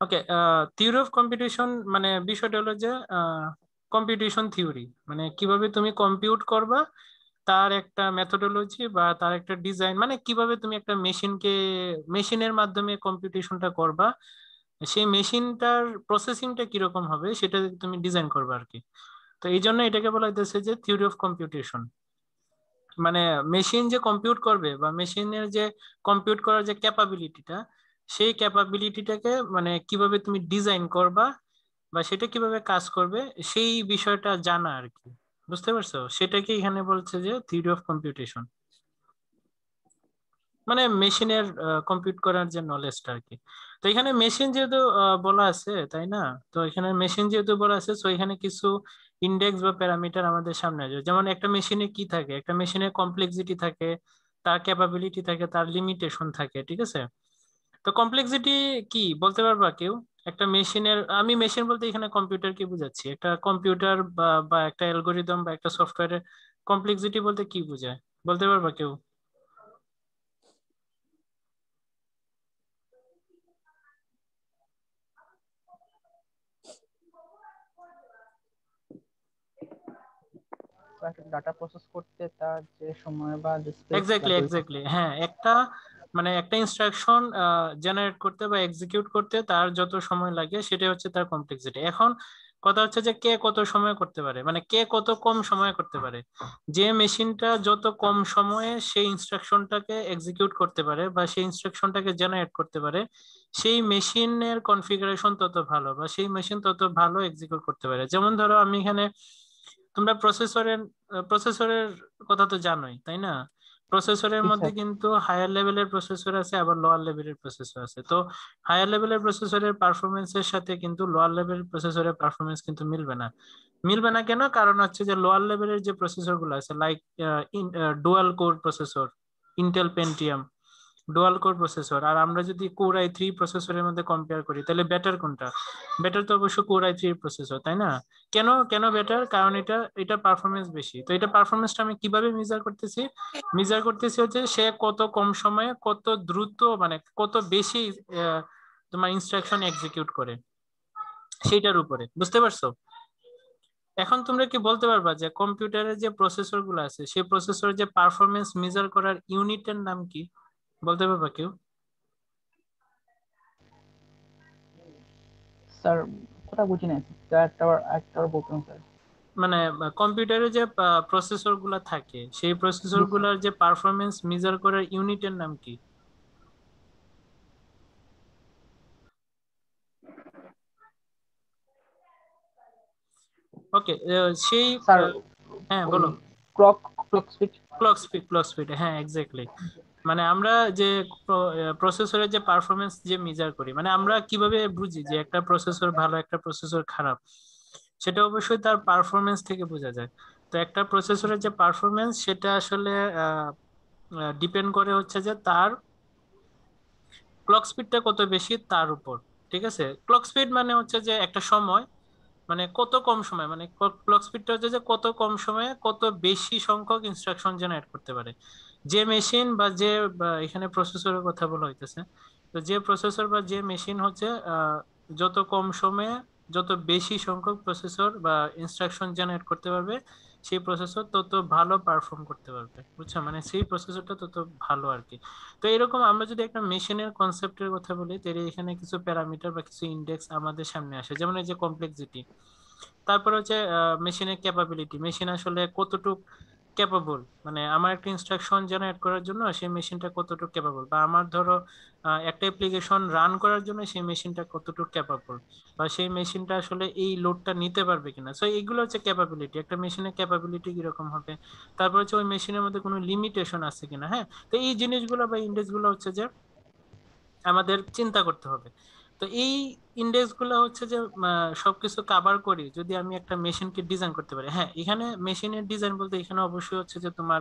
Okay, theory of competition মানে বিষয়টা হলো যে কম্পিটিশন থিওরি মানে কিভাবে তুমি কম্পিউট করবা, তার একটা মেথোডোলজি বা তার একটা ডিজাইন, মানে কিভাবে তুমি একটা মেশিনের মাধ্যমে কম্পিটিশনটা করবা, সেই মেশিনটার প্রসেসিংটা কিরকম হবে সেটা তুমি ডিজাইন করবে আর কি। তো এই জন্য এটাকে বলা হইতেছে যে থিওরি অফ কম্পিউটেশন। মানে মেশিন যে কম্পিউট করবে বা মেশিনের যে কম্পিউট করার যে ক্যাপাবিলিটিটা, সেই ক্যাপাবিলিটিটাকে মানে কিভাবে তুমি ডিজাইন করবা বা সেটা কিভাবে কাজ করবে, সেই বিষয়টা জানা আর কি। বুঝতে পারছো? সেটাকে এখানে বলছে যে থিওরি অফ কম্পিউটেশন, মানে মেশিনের কম্পিউট করার যে নলেজটা আর কি। তো এখানে মেশিন যেহেতু বলা আছে, তাই না? তো এখানে মেশিন যেহেতু বলা আছে, তো এখানে কিছু ইন্ডেক্স বা প্যারামিটার আমাদের সামনে আসবে। যেমন একটা মেশিনে কি থাকে, একটা মেশিনে কমপ্লেক্সিটি থাকে, তার ক্যাপাবিলিটি থাকে, তার লিমিটেশন থাকে, ঠিক আছে? তো কমপ্লেক্সিটি কি বলতে পারবা কেউ? একটা মেশিনের, আমি মেশিন বলতে এখানে কম্পিউটার কি বুঝাচ্ছি, একটা কম্পিউটার বা একটা অ্যালগোরিদম বা একটা সফটওয়্যারের কমপ্লেক্সিটি বলতে কি বোঝায়, বলতে পারবা কেউ? তো একটা ডাটা প্রসেস করতে তার যে সময় বা যে স্পেস এক্স্যাক্টলি লাগে ওইখানে। এক্স্যাক্টলি, হ্যাঁ। একটা মানে একটা ইনস্ট্রাকশন জেনারেট করতে বা এক্সিকিউট করতে তার যত সময় লাগে সেটা হচ্ছে তার কমপ্লেক্সিটি। এখন কথা হচ্ছে যে কে কত সময় করতে পারে, মানে কে কত কম সময়ে করতে পারে। যে মেশিনটা যত কম সময়ে সেই ইনস্ট্রাকশনটাকে এক্সিকিউট করতে পারে বা সেই ইনস্ট্রাকশনটাকে জেনারেট করতে পারে, সেই মেশিনের কনফিগারেশন তত ভালো বা সেই মেশিন তত ভালো এক্সিকিউট করতে পারে। যেমন ধরো আমি এখানে, তোমরা প্রসেসরের কথা তো জানোই, তাই না? প্রসেসরের জি মধ্যে স্যার। কিন্তু হায়ার লেভেলের প্রসেসর আছে, আবার লোয়ার লেভেলের প্রসেসর আছে। তো হায়ার লেভেলের প্রসেসরের পারফরমেন্সের সাথে কিন্তু লোয়ার লেভেলের প্রসেসরের পারফরমেন্স কিন্তু মিলবে না। মিলবে না কেন? কারণ হচ্ছে যে লোয়ার লেভেলের যে প্রসেসর গুলো আছে, like dual core processor, Intel Pentium, dual core processor, আর আমরা যদি কোর আই থ্রি প্রসেসরের মধ্যে কম্পেয়ার করি, তাহলে বেটার কোনটা? বেটার তো অবশ্যই কোর আই থ্রি প্রসেসর, তাই না? কেন কেন বেটার? কারণ এটা পারফরমেন্স বেশি। তো এটা পারফরমেন্সটা আমি কিভাবে মেজার করতেছি? মেজার করতেছি হচ্ছে সে কত কম সময়ে কত দ্রুত, মানে কত বেশি আহ, তোমার ইনস্ট্রাকশন এক্সিকিউট করে, সেইটার উপরে। বুঝতে পারছো? এখন তোমরা কি বলতে পারবা যে কম্পিউটারের যে প্রসেসর গুলো আছে, সেই প্রসেসরের যে পারফরমেন্স মেজার করার ইউনিটের নাম কি? বলতে পারবা কেউ? স্যার কথা বুঝি নাই, একটা বলতেন স্যার। মানে কম্পিউটারে যে প্রসেসর গুলা থাকে, সেই প্রসেসর জি স্যার। গুলার যে পারফরমেন্স মেজার করার ইউনিটের নাম কি? ওকে, সেই স্যার হ্যাঁ ওই বলো। Clock clock speed. Clock speed, হ্যাঁ এক্স্যাক্টলি। মানে আমরা যে প্রসেসরের যে পারফরমেন্স যে মেজার করি, মানে আমরা কিভাবে বুঝি যে একটা প্রসেসর ভালো একটা প্রসেসর খারাপ, সেটা অবশ্যই তার পারফরমেন্স থেকে বোঝা যায়। তো একটা প্রসেসরের যে পারফরমেন্স সেটা আসলে ডিপেন্ড করে হচ্ছে যে তার ক্লক স্পিডটা কত বেশি তার উপর। ঠিক আছে? ক্লক স্পিড মানে হচ্ছে যে একটা সময়, মানে কত কম সময়, মানে ক্লক স্পিডটা হচ্ছে যে কত কম সময়ে কত বেশি সংখ্যক ইনস্ট্রাকশন জেনারেট করতে পারে যে মেশিন বা এখানে প্রসেসরের কথা বলা হইতেছে। তো যে প্রসেসর বা যে মেশিন হচ্ছে যত কম সময়ে যত বেশি সংখ্যক প্রসেসর বা ইনস্ট্রাকশন জেনারেট করতে পারবে, সেই প্রসেসর তত ভালো পারফর্ম করতে পারবে। বুঝছো? মানে সেই প্রসেসরটা তত ভালো আর কি। তো এরকম আমরা যদি একটা মেশিনের কনসেপ্টের কথা বলি, তাহলে এখানে কিছু প্যারামিটার বা কিছু ইন্ডেক্স আমাদের সামনে আসে, যেমন এই যে কমপ্লেক্সিটি, তারপর হচ্ছে মেশিনের ক্যাপাবিলিটি, মেশিন আসলে কতটুক ক্যাপাবল, মানে আমার একটা ইনস্ট্রাকশন জেনারেট করার জন্য সেই মেশিনটা কতটুকু ক্যাপাবল, বা আমার ধরো একটা অ্যাপ্লিকেশন রান করার জন্য সেই মেশিনটা কতটুকু ক্যাপাবল, বা সেই মেশিনটা আসলে এই লোডটা নিতে পারবে কিনা। সো এইগুলো হচ্ছে ক্যাপাবিলিটি, একটা মেশিনের ক্যাপাবিলিটি কিরকম হবে। তারপর হচ্ছে ওই মেশিনের মধ্যে কোনো লিমিটেশন আছে কিনা। হ্যাঁ, তো এই জিনিসগুলো বা ইন্ডেক্স গুলো হচ্ছে যে আমাদের চিন্তা করতে হবে। তো এই ইন্ডেক্স গুলো হচ্ছে যে সবকিছু কাভার করি যদি আমি একটা মেশিনকে ডিজাইন করতে পারি। হ্যাঁ, এখানে মেশিনের ডিজাইন বলতে এখানে অবশ্যই হচ্ছে যে তোমার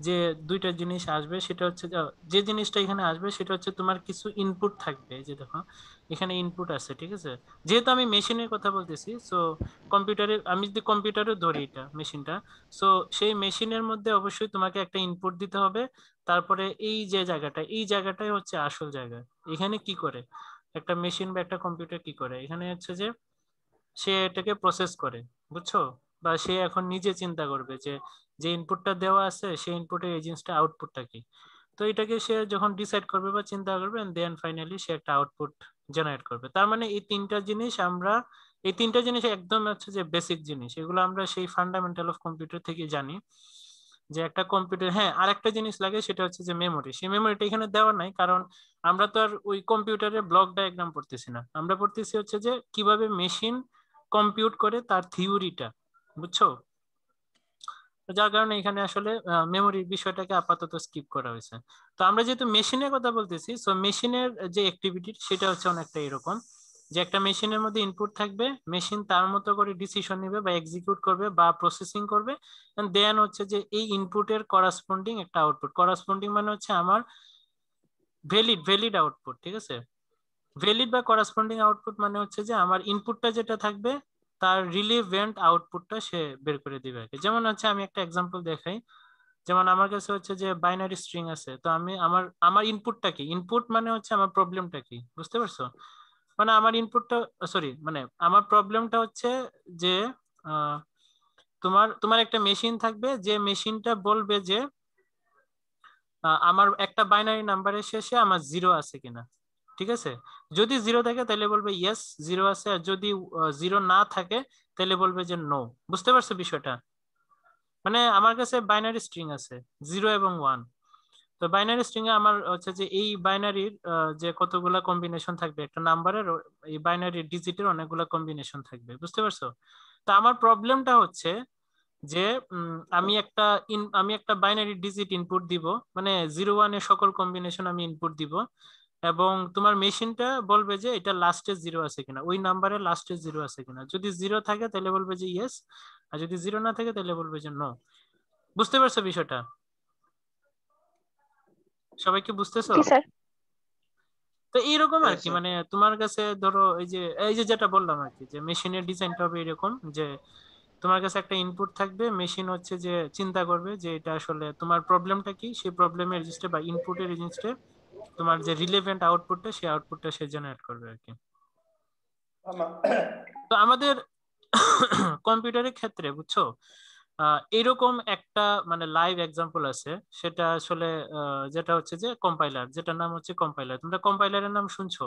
যে দুইটা জিনিস আসবে, সেটা হচ্ছে যে যে জিনিসটা এখানে আসবে সেটা হচ্ছে তোমার কিছু ইনপুট থাকবে। এই যে দেখো, এখানে ইনপুট আছে, ঠিক আছে? যেহেতু আমি মেশিনের কথা বলতেছি, সো কম্পিউটারে, আমি যদি কম্পিউটারে ধরি এটা মেশিনটা, সো সেই মেশিনের মধ্যে অবশ্যই তোমাকে একটা ইনপুট দিতে হবে। তারপরে এই যে জায়গাটা, এই জায়গাটাই হচ্ছে আসল জায়গা। এখানে কি করে, একটা মেশিন বা একটা কম্পিউটার কি করে, এখানে হচ্ছে যে সে এটাকে প্রসেস করে, বুঝছো? বা সে এখন নিজে চিন্তা করবে যে যে ইনপুটটা দেওয়া আছে সেই ইনপুটের এই জিনিসটা আউটপুটটা কি। তো এটাকে সে যখন ডিসাইড করবে বা চিন্তা করবে দেন ফাইনালি সে একটা আউটপুট জেনারেট করবে। তার মানে এই তিনটা জিনিস একদম হচ্ছে যে বেসিক জিনিস, এগুলো আমরা সেই ফান্ডামেন্টাল অফ কম্পিউটার থেকে জানি যে একটা কম্পিউটার। হ্যাঁ, আরেকটা জিনিস লাগে সেটা হচ্ছে যে মেমোরি। সেই মেমোরিটা এখানে দেওয়া নাই, কারণ আমরা তো আর ওই কম্পিউটারের ব্লক ডায়াগ্রাম পড়তেছি না, আমরা পড়তেছি হচ্ছে যে কিভাবে মেশিন কম্পিউট করে তার থিওরিটা, বুঝছো? তো যার কারণে এখানে আসলে মেমোরির বিষয়টাকে আপাতত স্কিপ করা হয়েছে। তো আমরা যেহেতু মেশিনের কথা বলতেছি, সো মেশিনের যে অ্যাক্টিভিটি সেটা হচ্ছে অনেকটা এরকম যে একটা মেশিনের মধ্যে ইনপুট থাকবে, মেশিন তার মতো করে ডিসিশন নেবে বা এক্সিকিউট করবে বা প্রসেসিং করবে, দেন হচ্ছে যে এই ইনপুটের করাসপন্ডিং একটা আউটপুট। করাসপন্ডিং মানে হচ্ছে আমার ভ্যালিড ভ্যালিড আউটপুট, ঠিক আছে? ভ্যালিড বা করাসপন্ডিং আউটপুট মানে হচ্ছে যে আমার ইনপুটটা যেটা থাকবে তার রিলেভেন্ট আউটপুটটা সে বের করে দিবে আর কি। যেমন হচ্ছে আমি একটা এক্সাম্পল দেখাই। যেমন আমার কাছে হচ্ছে যে বাইনারি স্ট্রিং আছে, তো আমি আমার আমার ইনপুটটা কি, ইনপুট মানে হচ্ছে আমার প্রবলেমটা কি, বুঝতে পারছো? মানে আমার ইনপুটটা, সরি মানে আমার প্রবলেমটা হচ্ছে যে আহ, তোমার তোমার একটা মেশিন থাকবে, যে মেশিনটা বলবে যে আমার একটা বাইনারি নাম্বারের শেষে আমার জিরো আছে কিনা, ঠিক আছে? যদি জিরো থাকে তাহলে বলবে ইয়েস জিরো আছে, আর যদি জিরো না থাকে তাহলে বলবে যে নো। বুঝতে পারছো বিষয়টা? মানে আমার কাছে বাইনারি স্ট্রিং আছে, জিরো এবং ওয়ান। তো বাইনারি স্ট্রিং এ আমার হচ্ছে যে এই বাইনারির যে কতগুলা কম্বিনেশন থাকবে একটা নাম্বারের, এই বাইনারি ডিজিটের অনেকগুলা কম্বিনেশন থাকবে, বুঝতে পারছো? তো আমার প্রবলেমটা হচ্ছে যে আমি একটা বাইনারি ডিজিট ইনপুট দিব, মানে জিরো ওয়ান এর সকল কম্বিনেশন আমি ইনপুট দিব, এবং তোমার মেশিনটা বলবে যে এটা লাস্টে জিরো আছে কিনা, ওই নাম্বারের লাস্টে জিরো আছে কিনা। যদি জিরো থাকে তাহলে বলবে যে ইয়েস, আর যদি জিরো না থাকে তাহলে বলবে যে নো। বুঝতে পারছো বিষয়টা? সবাই কি বুঝতেছো? জি স্যার। তো এইরকম আর হ্যাঁ কি, স্যার। মানে তোমার কাছে ধরো এই যে যেটা বললাম আর কি, যে মেশিনের ডিজাইনটা হবে এরকম যে তোমার কাছে একটা ইনপুট থাকবে, মেশিন হচ্ছে যে চিন্তা করবে যে এটা আসলে তোমার প্রবলেমটা কি, সেই প্রবলেমের রেজিস্টে বা ইনপুটের রেজিস্টে তোমার যে রিলেভেন্ট আউটপুটটা সেই আউটপুটটা সে জেনারেট করবে আর কি। তো আমাদের কম্পিউটারের ক্ষেত্রে বুঝছো এরকম একটা মানে লাইভ এক্সাম্পল আছে, সেটা আসলে যেটা হচ্ছে যে কম্পাইলার, যেটার নাম হচ্ছে কম্পাইলার। তোমরা কম্পাইলারের নাম শুনছো?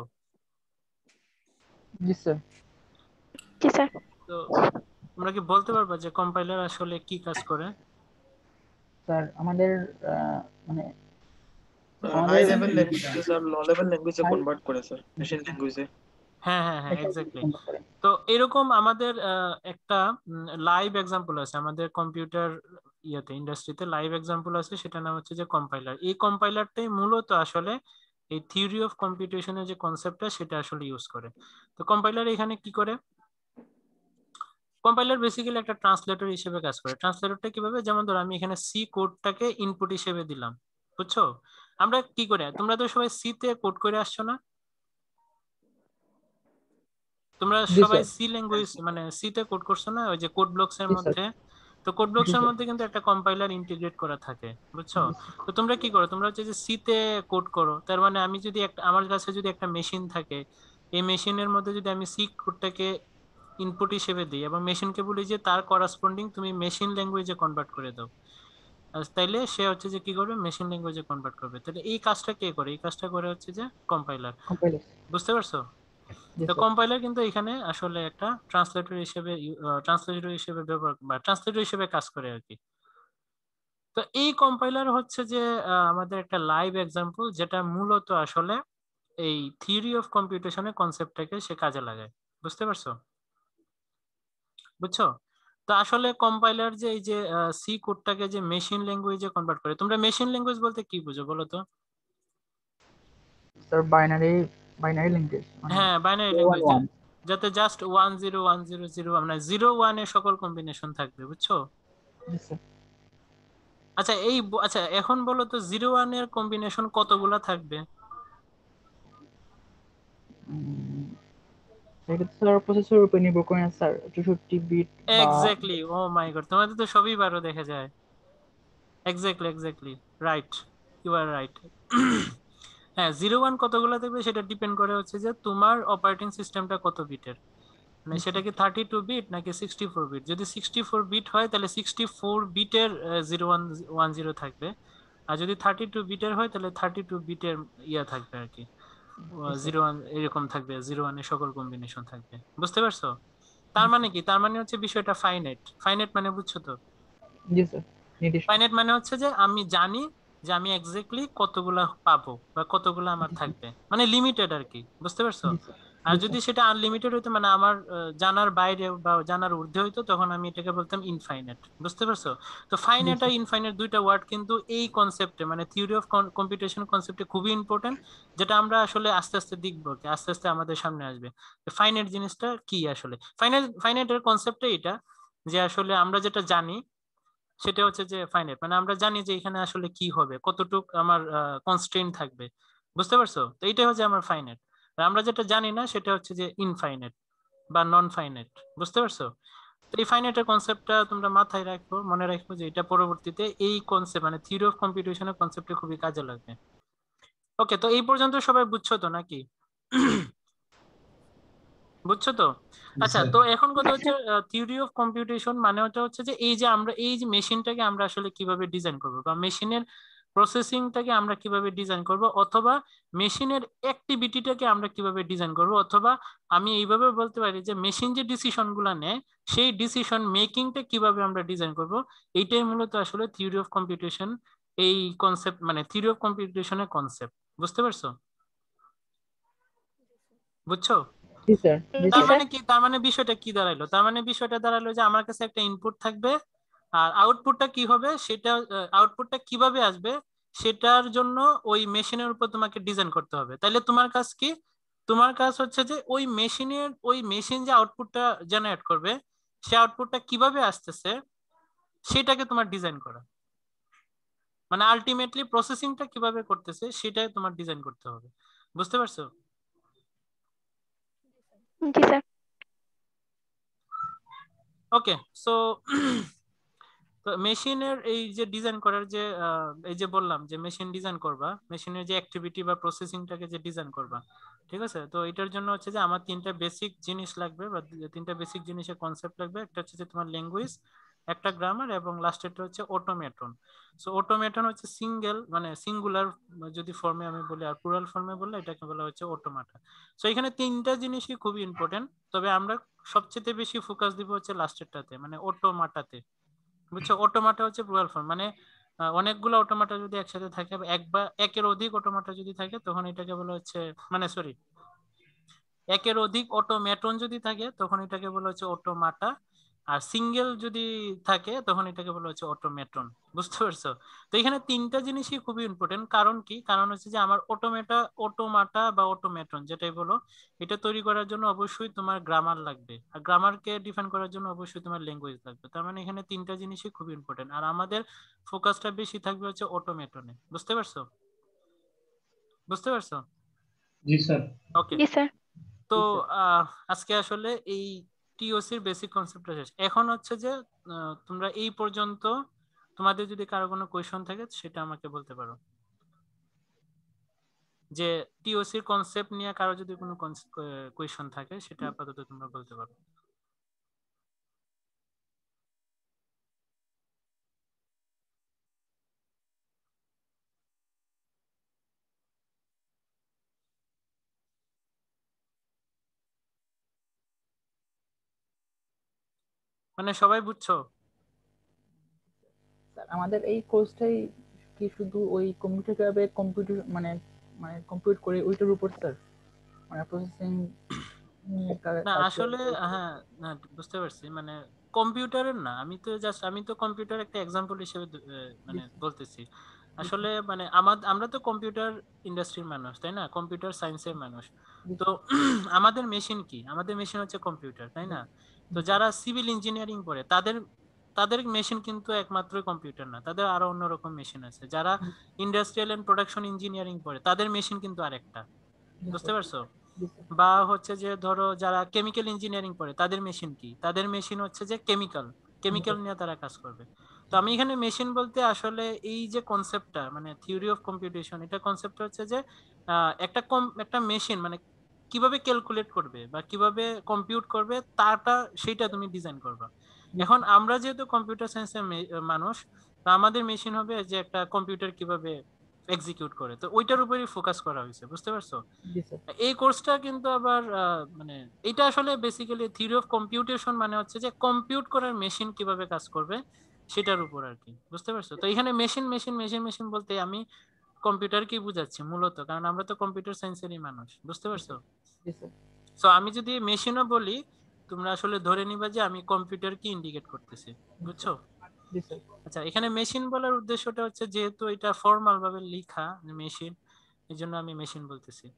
জি স্যার। জি স্যার। তো তোমরা কি বলতে পারবা যে কম্পাইলার আসলে কি কাজ করে? স্যার আমাদের মানে হাই আমাদের level language sir low level ল্যাঙ্গুয়েজে হাই কনভার্ট করে স্যার, মেশিন ল্যাঙ্গুয়েজে। হ্যাঁ হ্যাঁ হ্যাঁ, মেশিন এক্স্যাক্টলি। কন্ট্রোল করে। তো এরকম আমাদের একটা লাইভ এক্সাম্পল আছে আমাদের কম্পিউটার ইন্ডাস্ট্রিতে, লাইভ এক্সাম্পল আছে, সেটা নাম হচ্ছে যে কম্পাইলার। এই কম্পাইলারটাই মূলত আসলে এই থিওরি অফ কম্পিউটেশনের যে কনসেপ্টটা সেটা আসলে ইউজ করে। তো কম্পাইলার এখানে কি করে? কম্পাইলার বেসিক্যালি একটা ট্রান্সলেটর হিসেবে কাজ করে। ট্রান্সলেটরটা কিভাবে, যেমন ধরো আমি এখানে সি কোডটাকে ইনপুট হিসেবে দিলাম, বুঝছো? আমরা কি করে, তোমরা তো সবাই সি তে কোড করে আসছো না? তোমরা জি সবাই স্যার। সি ল্যাঙ্গুয়েজ মানে সি তে কোড করছো না, ওই যে কোড ব্লকস এর জি স্যার। মধ্যে? তো কোড ব্লকস জি এর স্যার। মধ্যে কিন্তু একটা কম্পাইলার ইন্টিগ্রেট করা থাকে, বুঝছো? জি স্যার। তো তোমরা কি করো, তোমরা হচ্ছে যে সি তে কোড করো, তার মানে আমি যদি একটা, আমার কাছে যদি একটা মেশিন থাকে, এই মেশিনের মধ্যে যদি আমি সি কোডটাকে ইনপুট হিসেবে দিই এবং মেশিনকে বলি যে তার করাসপন্ডিং তুমি মেশিন ল্যাঙ্গুয়েজে কনভার্ট করে দাও, আর তাইলে সে হচ্ছে যে কি করবে, মেশিন ল্যাঙ্গুয়েজে কনভার্ট করবে। তাহলে এই কাজটা কে করে? এই কাজটা করে হচ্ছে যে কম্পাইলার। কম্পাইলার। বুঝতে পারছো? জি তো স্যার। কম্পাইলার কিন্তু এখানে আসলে একটা ট্রান্সলেটর হিসেবে ব্যবহার বা ট্রান্সলেটর হিসেবে কাজ করে আর কি। তো এই কম্পাইলার হচ্ছে যে আমাদের একটা লাইভ এক্সাম্পল, যেটা মূলত আসলে এই থিওরি অফ কম্পিউটেশনের কনসেপ্টটাকে সে কাজে লাগায়। বুঝতে পারছো? বুঝছো? তো আসলে কম্পাইলার যে এই যে সি কোডটাকে যে মেশিন ল্যাঙ্গুয়েজে কনভার্ট করে, তোমরা মেশিন ল্যাঙ্গুয়েজ বলতে কি বুঝো বলো তো? স্যার বাইনারি বাইনারি ল্যাঙ্গুয়েজ মানে হ্যাঁ, বাইনারি 0 ল্যাঙ্গুয়েজ, 1 1। যাতে জাস্ট 1 0 1 0 0 মানে 0 1 এর সকল কম্বিনেশন থাকবে, বুঝছো? জি স্যার। আচ্ছা আচ্ছা এখন বলো তো 0 1 এর কম্বিনেশন কতগুলা থাকবে? উম, এটা তো স্যার প্রসেসরের উপর নির্ভর করে না স্যার, 64 বিট বা এক্স্যাক্টলি, ও মাই গড, তোমাদের তো সবই বারো দেখা যায়। Exactly exactly, right, you are right. হ্যাঁ 01 কতগুলো থাকবে সেটা ডিপেন্ড করে হচ্ছে যে তোমার অপারেটিং সিস্টেমটা কত বিটের, মানে সেটা কি 32 বিট নাকি 64 বিট। যদি 64 বিট হয় তাহলে 64 বিটের 0110 থাকবে, আর যদি 32 বিটের হয় তাহলে 32 বিটের ইয়া থাকবে আর কি, জি স্যার। 01 এরকম থাকবে, 01-এর সকল কম্বিনেশন থাকবে। বুঝতে পারছো? তার মানে কি, তার মানে হচ্ছে বিষয়টা ফাইনাইট। ফাইনাইট মানে বুঝছো তো? জি স্যার, নির্দিষ্ট। ফাইনাইট মানে হচ্ছে যে আমি জানি যে আমি এক্স্যাক্টলি কতগুলা পাবো বা কতগুলা আমার থাকবে, মানে লিমিটেড আর কি। বুঝতে পারছো? জি স্যার। আর জি যদি স্যার। সেটা আনলিমিটেড হইতো, মানে আমার জানার বাইরে বা জানার ঊর্ধ্বে হইতো, তখন আমি এটাকে বলতাম ইনফাইনাইট। বুঝতে পারছো? তো জি ফাইনাইট আর স্যার। ইনফাইনাইট দুইটা ওয়ার্ড কিন্তু এই কনসেপ্টে, মানে থিওরি অফ কম্পিউটেশন কনসেপ্টে খুবই ইম্পর্টেন্ট, যেটা আমরা আসলে আস্তে আস্তে দেখবো, কি আস্তে আস্তে আমাদের সামনে আসবে। ফাইনাইট জিনিসটা কি আসলে, ফাইনাইটের কনসেপ্টটা এটা, যে আসলে আমরা যেটা জানি সেটা হচ্ছে যে ফাইনাইট, মানে আমরা জানি যে এখানে আসলে কি হবে, কতটুক আমার কনস্ট্রেইন থাকবে। বুঝতে পারছো? তো এইটা হচ্ছে আমার ফাইনাইট। আর আমরা যেটা জানি না সেটা হচ্ছে যে ইনফাইনাইট বা নন ফাইনাইট। বুঝতে পারছো? তো এই ফাইনাইটের কনসেপ্টটা তোমরা মাথায় রাখো, মনে রাখো, যে এটা পরবর্তীতে এই কনসেপ্ট মানে থিওরি অফ কম্পিউটেশনের কনসেপ্টে খুবই কাজে লাগবে। ওকে, তো এই পর্যন্ত সবাই বুঝছো তো নাকি? বুঝছো তো? আচ্ছা, তো এখন কথা জি হচ্ছে স্যার। থিওরি অফ কম্পিউটেশন মানে ওটা হচ্ছে যে এই যে আমরা এই যে মেশিনটাকে আমরা আসলে কিভাবে ডিজাইন করব, বা মেশিনের প্রসেসিংটাকে আমরা কিভাবে ডিজাইন করব, অথবা মেশিনের অ্যাক্টিভিটিটাকে আমরা কিভাবে ডিজাইন করব, অথবা আমি এইভাবে বলতে পারি যে মেশিন যে ডিসিশন গুলা নেয় সেই ডিসিশন মেকিংটা কিভাবে আমরা ডিজাইন করব, এইটাই মূলত আসলে থিওরি অফ কম্পিউটেশন। এই কনসেপ্ট মানে থিওরি অফ কম্পিউটেশনের কনসেপ্ট। বুঝতে পারছো? বুঝছো? জি স্যার। জি জি তার স্যার। স্যার। মানে কি, তার মানে বিষয়টা কি দাঁড়াইলো, তার মানে বিষয়টা দাঁড়ালো যে আমার কাছে একটা ইনপুট থাকবে, আর আউটপুটটা কি হবে সেটা, আউটপুটটা কিভাবে আসবে সেটার জন্য ওই মেশিনের উপর তোমাকে ডিজাইন করতে হবে। তাইলে তোমার কাজ কি? তোমার কাজ হচ্ছে যে ওই মেশিনের, ওই মেশিন যে আউটপুটটা জেনারেট করবে সে আউটপুটটা কিভাবে আসতেছে সেটাকে তোমার ডিজাইন করা, মানে আলটিমেটলি প্রসেসিংটা কিভাবে করতেছে সেটাই তোমার ডিজাইন করতে হবে। বুঝতে পারছো? জি স্যার। ওকে, সো তো মেশিনের এই যে ডিজাইন করার যে এই যে বললাম যে মেশিন ডিজাইন করবা, মেশিনের যে অ্যাক্টিভিটি বা প্রসেসিংটাকে যে ডিজাইন করবা, ঠিক আছে? তো এটার জন্য হচ্ছে যে আমার তিনটা বেসিক জিনিস লাগবে, বা তিনটা বেসিক জিনিসের কনসেপ্ট লাগবে। একটা হচ্ছে যে তোমার ল্যাঙ্গুয়েজ, একটা গ্রামার, এবং লাস্টেরটা হচ্ছে অটোমেটন। সো অটোমেটন হচ্ছে সিঙ্গেল মানে সিঙ্গুলার যদি ফর্মে আমি বলি, আর প্লুরাল ফর্মে বললে এটাকে বলা হচ্ছে অটোমাটা। সো এখানে তিনটা জিনিসই খুবই ইম্পর্টেন্ট, তবে আমরা সবচেয়ে বেশি ফোকাস দিব হচ্ছে লাস্টেরটাতে, মানে অটোমাটাতে। বুঝছো? অটোমাটা হচ্ছে প্লুরাল ফর্ম, মানে অনেকগুলো অটোমাটা যদি একসাথে থাকে, বা এক বা একের অধিক অটোমাটা যদি থাকে, তখন এটাকে বলা হচ্ছে, মানে সরি, একের অধিক অটোমেটন যদি থাকে তখন এটাকে বলা হচ্ছে অটোমাটা, আর সিঙ্গেল যদি থাকে তখন এটাকে বলা হচ্ছে অটোমেটন। বুঝতে পারছো? তো এখানে তিনটা জিনিসই খুবই ইম্পর্টেন্ট। কারণ কি? কারণ হচ্ছে যে আমার অটোমাটা বা অটোমেটন যেটাই বলো, এটা তৈরি করার জন্য অবশ্যই তোমার গ্রামার লাগবে, আর গ্রামারকে ডিফাইন করার জন্য অবশ্যই তোমার ল্যাঙ্গুয়েজ লাগবে। তার মানে এখানে তিনটা জিনিসই খুবই ইম্পর্টেন্ট, আর আমাদের ফোকাসটা বেশি থাকবে হচ্ছে অটোমেটনে। বুঝতে পারছো? বুঝতে পারছো? জি স্যার। ওকে, জি স্যার। তো জি স্যার। আজকে আসলে এই টিওসির বেসিক কনসেপ্টটা শেষ। এখন হচ্ছে যে তোমরা এই পর্যন্ত, তোমাদের যদি কারো কোনো কোয়েশন থাকে সেটা আমাকে বলতে পারো, যে টিওসির কনসেপ্ট নিয়ে কারো যদি কোনো কোয়েশন থাকে সেটা আপাতত তোমরা বলতে পারো। মানে সবাই বুঝছো? স্যার আমাদের এই কোর্সটাই কি শুধু ওই কম্পিউটার কিভাবে কম্পিউটার মানে মানে কম্পিউট করে ওইটার উপর স্যার, মানে প্রসেসিং নিয়ে না কাজ আসলে, করে? হ্যাঁ, না বুঝতে পারছি, মানে কম্পিউটারের না, আমি তো কম্পিউটার একটা এক্সাম্পল হিসেবে জি মানে স্যার। বলতেছি। জি আসলে স্যার। মানে আমরা তো কম্পিউটার ইন্ডাস্ট্রির মানুষ, তাই না? কম্পিউটার সায়েন্সের মানুষ। জি তো স্যার। আমাদের মেশিন কি? আমাদের মেশিন হচ্ছে কম্পিউটার, তাই জি না? তো জি স্যার। যারা সিভিল ইঞ্জিনিয়ারিং পড়ে তাদের তাদের মেশিন কিন্তু একমাত্র কম্পিউটার না, তাদের আরো অন্যরকম মেশিন আছে। যারা ইন্ডাস্ট্রিয়াল এন্ড প্রোডাকশন ইঞ্জিনিয়ারিং পড়ে তাদের মেশিন কিন্তু আরেকটা। জি বুঝতে স্যার। পারছো? জি স্যার। বা হচ্ছে যে ধরো যারা কেমিক্যাল ইঞ্জিনিয়ারিং পড়ে তাদের মেশিন কি? তাদের মেশিন হচ্ছে যে কেমিক্যাল কেমিক্যাল। নিয়ে তারা কাজ করবে। তো আমি এখানে মেশিন বলতে আসলে এই যে কনসেপ্টটা মানে থিওরি অফ কম্পিউটেশন, এটা কনসেপ্টটা হচ্ছে যে একটা মেশিন মানে কিভাবে ক্যালকুলেট করবে বা কিভাবে কম্পিউট করবে তাটা সেটা তুমি ডিজাইন করবা। এখন আমরা যেহেতু কম্পিউটার সায়েন্সের মানুষ, তো আমাদের মেশিন হবে যে একটা কম্পিউটার কিভাবে এক্সিকিউট করে, তো ওইটার উপরই ফোকাস করা হয়েছে, বুঝতে পারছো? জি স্যার। এই কোর্সটা কিন্তু আবার মানে এটা আসলে বেসিক্যালি থিওরি অফ কম্পিউটেশন মানে হচ্ছে যে কম্পিউট করার মেশিন কিভাবে কাজ করবে সেটার উপর আর কি, বুঝতে পারছো? তো এখানে মেশিন মেশিন মেশিন মেশিন বলতে আমি কম্পিউটারকেই বুঝাচ্ছি মূলত, কারণ আমরা তো কম্পিউটার সায়েন্সেরই মানুষ, বুঝতে পারছো? জি স্যার। সো আমি যদি মেশিনও বলি, তোমরা আসলে ধরে নিবা যে আমি কম্পিউটারকে ইন্ডিকেট করতেছি, বুঝছো? জি স্যার। আচ্ছা, এখানে মেশিন বলার উদ্দেশ্যটা হচ্ছে যেহেতু এটা ফর্মাল ভাবে লেখা মেশিন, এই জন্য আমি মেশিন বলতেছি।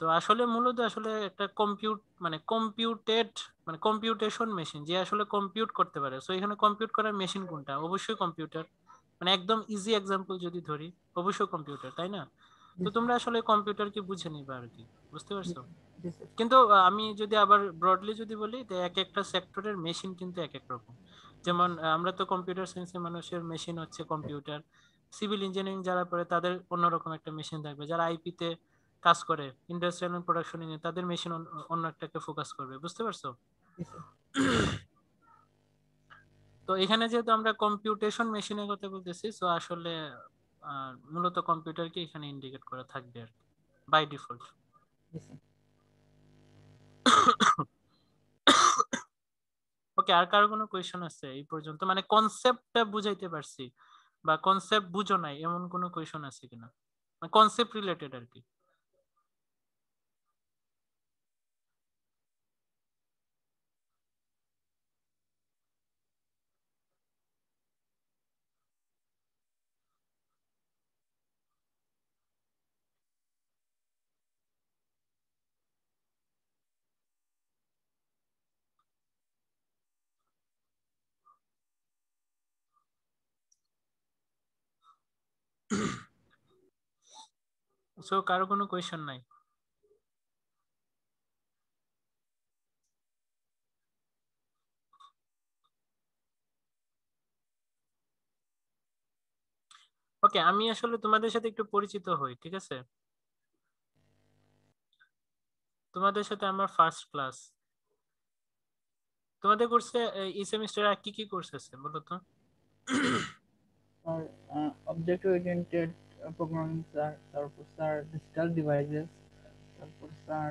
তো আসলে মূলত আসলে একটা কম্পিউটেড মানে কম্পিউটেশন মেশিন যে আসলে কম্পিউট করতে পারে। সো এখানে কম্পিউট করার মেশিন কোনটা? অবশ্যই কম্পিউটার। মানে একদম ইজি এক্সাম্পল যদি ধরি, অবশ্যই কম্পিউটার, তাই না? তো তোমরা আসলে কম্পিউটার কি বুঝে নিবা আর কি, বুঝতে পারছো? জি স্যার। কিন্তু আমি যদি আবার ব্রডলি যদি বলি, তো এক একটা সেক্টরের মেশিন কিন্তু এক এক রকম। যেমন আমরা তো কম্পিউটার সায়েন্সের মানুষের মেশিন হচ্ছে কম্পিউটার, সিভিল ইঞ্জিনিয়ারিং যারা পড়ে তাদের অন্যরকম একটা মেশিন থাকবে, যারা আইপি তে কাজ করে ইন্ডাস্ট্রিয়াল এন্ড প্রোডাকশন নিয়ে তাদের মেশিন অন্য একটাকে ফোকাস করবে, বুঝতে পারছো? জি স্যার। তো এখানে যেহেতু আমরা কম্পিউটেশন মেশিনের কথা বলতেছি, সো আসলে মূলত কম্পিউটারকে এখানে ইন্ডিকেট করা থাকবে আর কি বাই ডিফল্ট। জি স্যার। ওকে, আর কারো কোনো কোয়েশ্চন আছে এই পর্যন্ত? মানে কনসেপ্টটা বুঝাইতে পারছি বা কনসেপ্ট বুঝো নাই এমন কোনো কোয়েশ্চন আছে কিনা, মানে কনসেপ্ট রিলেটেড আর কি? সো কারো কোনো কোয়েশ্চন নাই? ওকে, আমি আসলে তোমাদের সাথে একটু পরিচিত হই, ঠিক আছে? তোমাদের সাথে আমার ফার্স্ট ক্লাস। তোমাদের কোর্সে এই সেমিস্টারে কি কি কোর্স আছে বলো তো? আর অবজেক্ট ওরিয়েন্টেড প্রোগ্রামিং স্যার, তারপর স্যার ডিজিটাল ডিভাইসেস, তারপর স্যার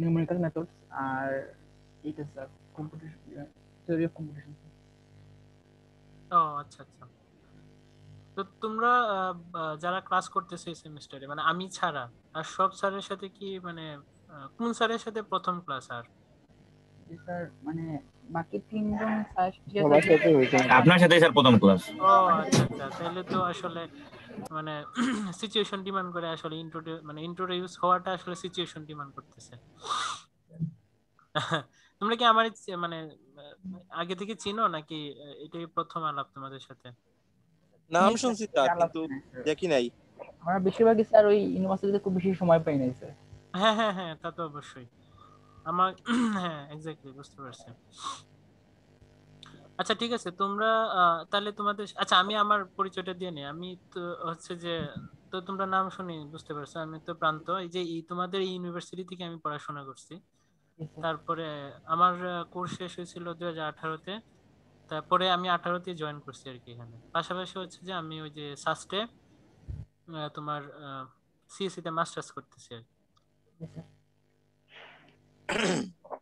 নিউমেরিক্যাল মেথডস, আর এইটা sir computation, theory of computation. ও আচ্ছা আচ্ছা। তো তোমরা যারা ক্লাস করতেছে এই সেমিস্টারে মানে আমি ছাড়া আর সব স্যারের সাথে কি মানে কোন স্যারের সাথে প্রথম ক্লাস? আর জি স্যার, মানে বাকি তিনজন স্যার সবার সাথে হয়েছে আপনার সাথে স্যার প্রথম ক্লাস। ও আচ্ছা আচ্ছা, তাহলে তো আসলে মানে সিচুয়েশন ডিমান্ড করে আসলে ইন্ট্রোডিউস হওয়াটা আসলে সিচুয়েশন ডিমান্ড করতেছে। তোমরা কি আমার মানে আগে থেকে চিনো নাকি এটাই প্রথম আলাপ তোমাদের সাথে? নাম শুনছি স্যার, কিন্তু দেখি নাই। আমরা বেশিরভাগই স্যার ওই ইউনিভার্সিটিতে খুব বেশি সময় পাই নাই স্যার। হ্যাঁ হ্যাঁ হ্যাঁ, তা তো অবশ্যই। আমার হ্যাঁ এক্স্যাক্টলি বুঝতে পারছি। আচ্ছা ঠিক আছে, তোমরা তাহলে তোমাদের আচ্ছা আমি আমার পরিচয়টা দিয়ে নিই। আমি তো হচ্ছে যে, তো তোমরা নাম শুনি বুঝতে পারছো, আমি তো প্রান্ত, এই যে তোমাদের এই ইউনিভার্সিটি থেকে আমি পড়াশোনা করছি। তারপরে আমার কোর্স শেষ হয়েছিল 2018-তে। তারপরে আমি 18-তে জয়েন করছি আর কি। এখানে পাশাপাশি হচ্ছে যে আমি ওই যে সাস্টে তোমার সিএসসি তে মাস্টার্স করতেছি আর কি।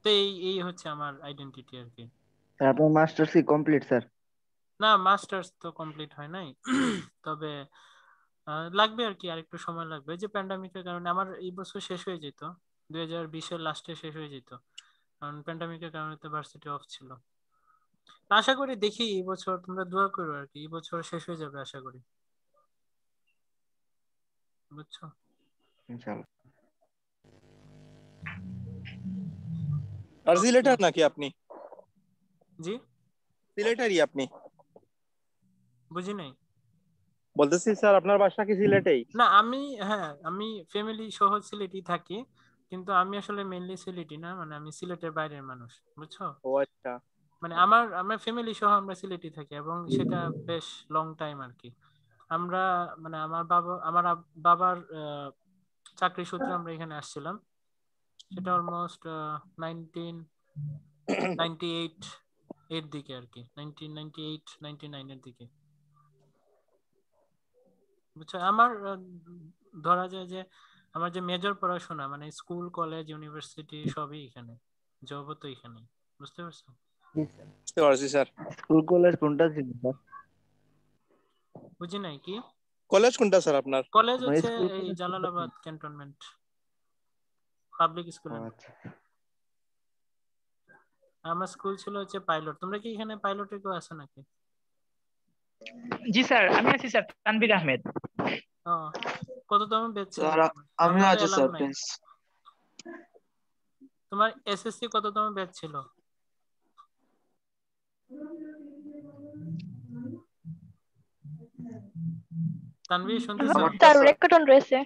তো এই হচ্ছে আমার আইডেন্টিটি আর কি। স্যার আপনার মাস্টার্স কি কমপ্লিট স্যার? না, মাস্টার্স তো কমপ্লিট হয় নাই। তবে লাগবে আর কি, আরেকটু সময় লাগবে। যে প্যান্ডামিকের কারণে আমার এই বছর শেষ হয়ে যেত, 2020-এর লাস্টে শেষ হয়ে যেত, কারণ প্যান্ডামিকের কারণে তো ভার্সিটি অফ ছিল। তা আশা করি দেখি এই বছর, তোমরা দোয়া করো আর কি, এই বছর শেষ হয়ে যাবে আশা করি, বুঝছো? ইনশাআল্লাহ। আর সিলেটার নাকি আপনি? জি সিলেটারই আপনি? বুঝি নাই। বলতেছি স্যার আপনার বাসা কি সিলেটেই? না আমি, হ্যাঁ আমি ফ্যামিলি সহ সিলেটই থাকি, কিন্তু আমি আসলে মেইনলি সিলেটি না, মানে আমি সিলেটের বাইরের মানুষ, বুঝছো? ও আচ্ছা। মানে আমার ফ্যামিলি সহ আমরা সিলেটে থাকি এবং সেটা বেশ লং টাইম আর কি। আমরা মানে বাবার চাকরি সূত্রে আমরা এখানে আসছিলাম, সেটা অলমোস্ট 1998 এর দিকে আর কি, 1998-99 এর দিকে, বুঝছো। আমার ধরা যায় যে আমার যে মেজর পড়াশোনা মানে স্কুল কলেজ ইউনিভার্সিটি সবই এখানে, জবও তো এখানে, বুঝতে পারছো? জি স্যার। বুঝতে পারছি স্যার। স্কুল কলেজ কোনটা ছিল স্যার? বুঝি নাই কি? কলেজ কোনটা স্যার আপনার? কলেজ মানে হচ্ছে স্কুল এই কলেজ জালালাবাদ ক্যান্টনমেন্ট পাবলিক ও স্কুল। আচ্ছা। আমার স্কুল ছিল হচ্ছে পাইলট। তোমরা কি এখানে পাইলটের কেউ আছে নাকি? জি স্যার, আমি আছি স্যার, তানভীর আহমেদ। ও, কততম ব্যাচ ছিল স্যার তোমার? আমিও আমরা আছি স্যার alumni। প্রিন্স। তোমার এসএসসি কততম ব্যাচ ছিল? তানভীর শুনতেছো? আমারটা স্যার স্যার রেকর্ড অন রয়েছে।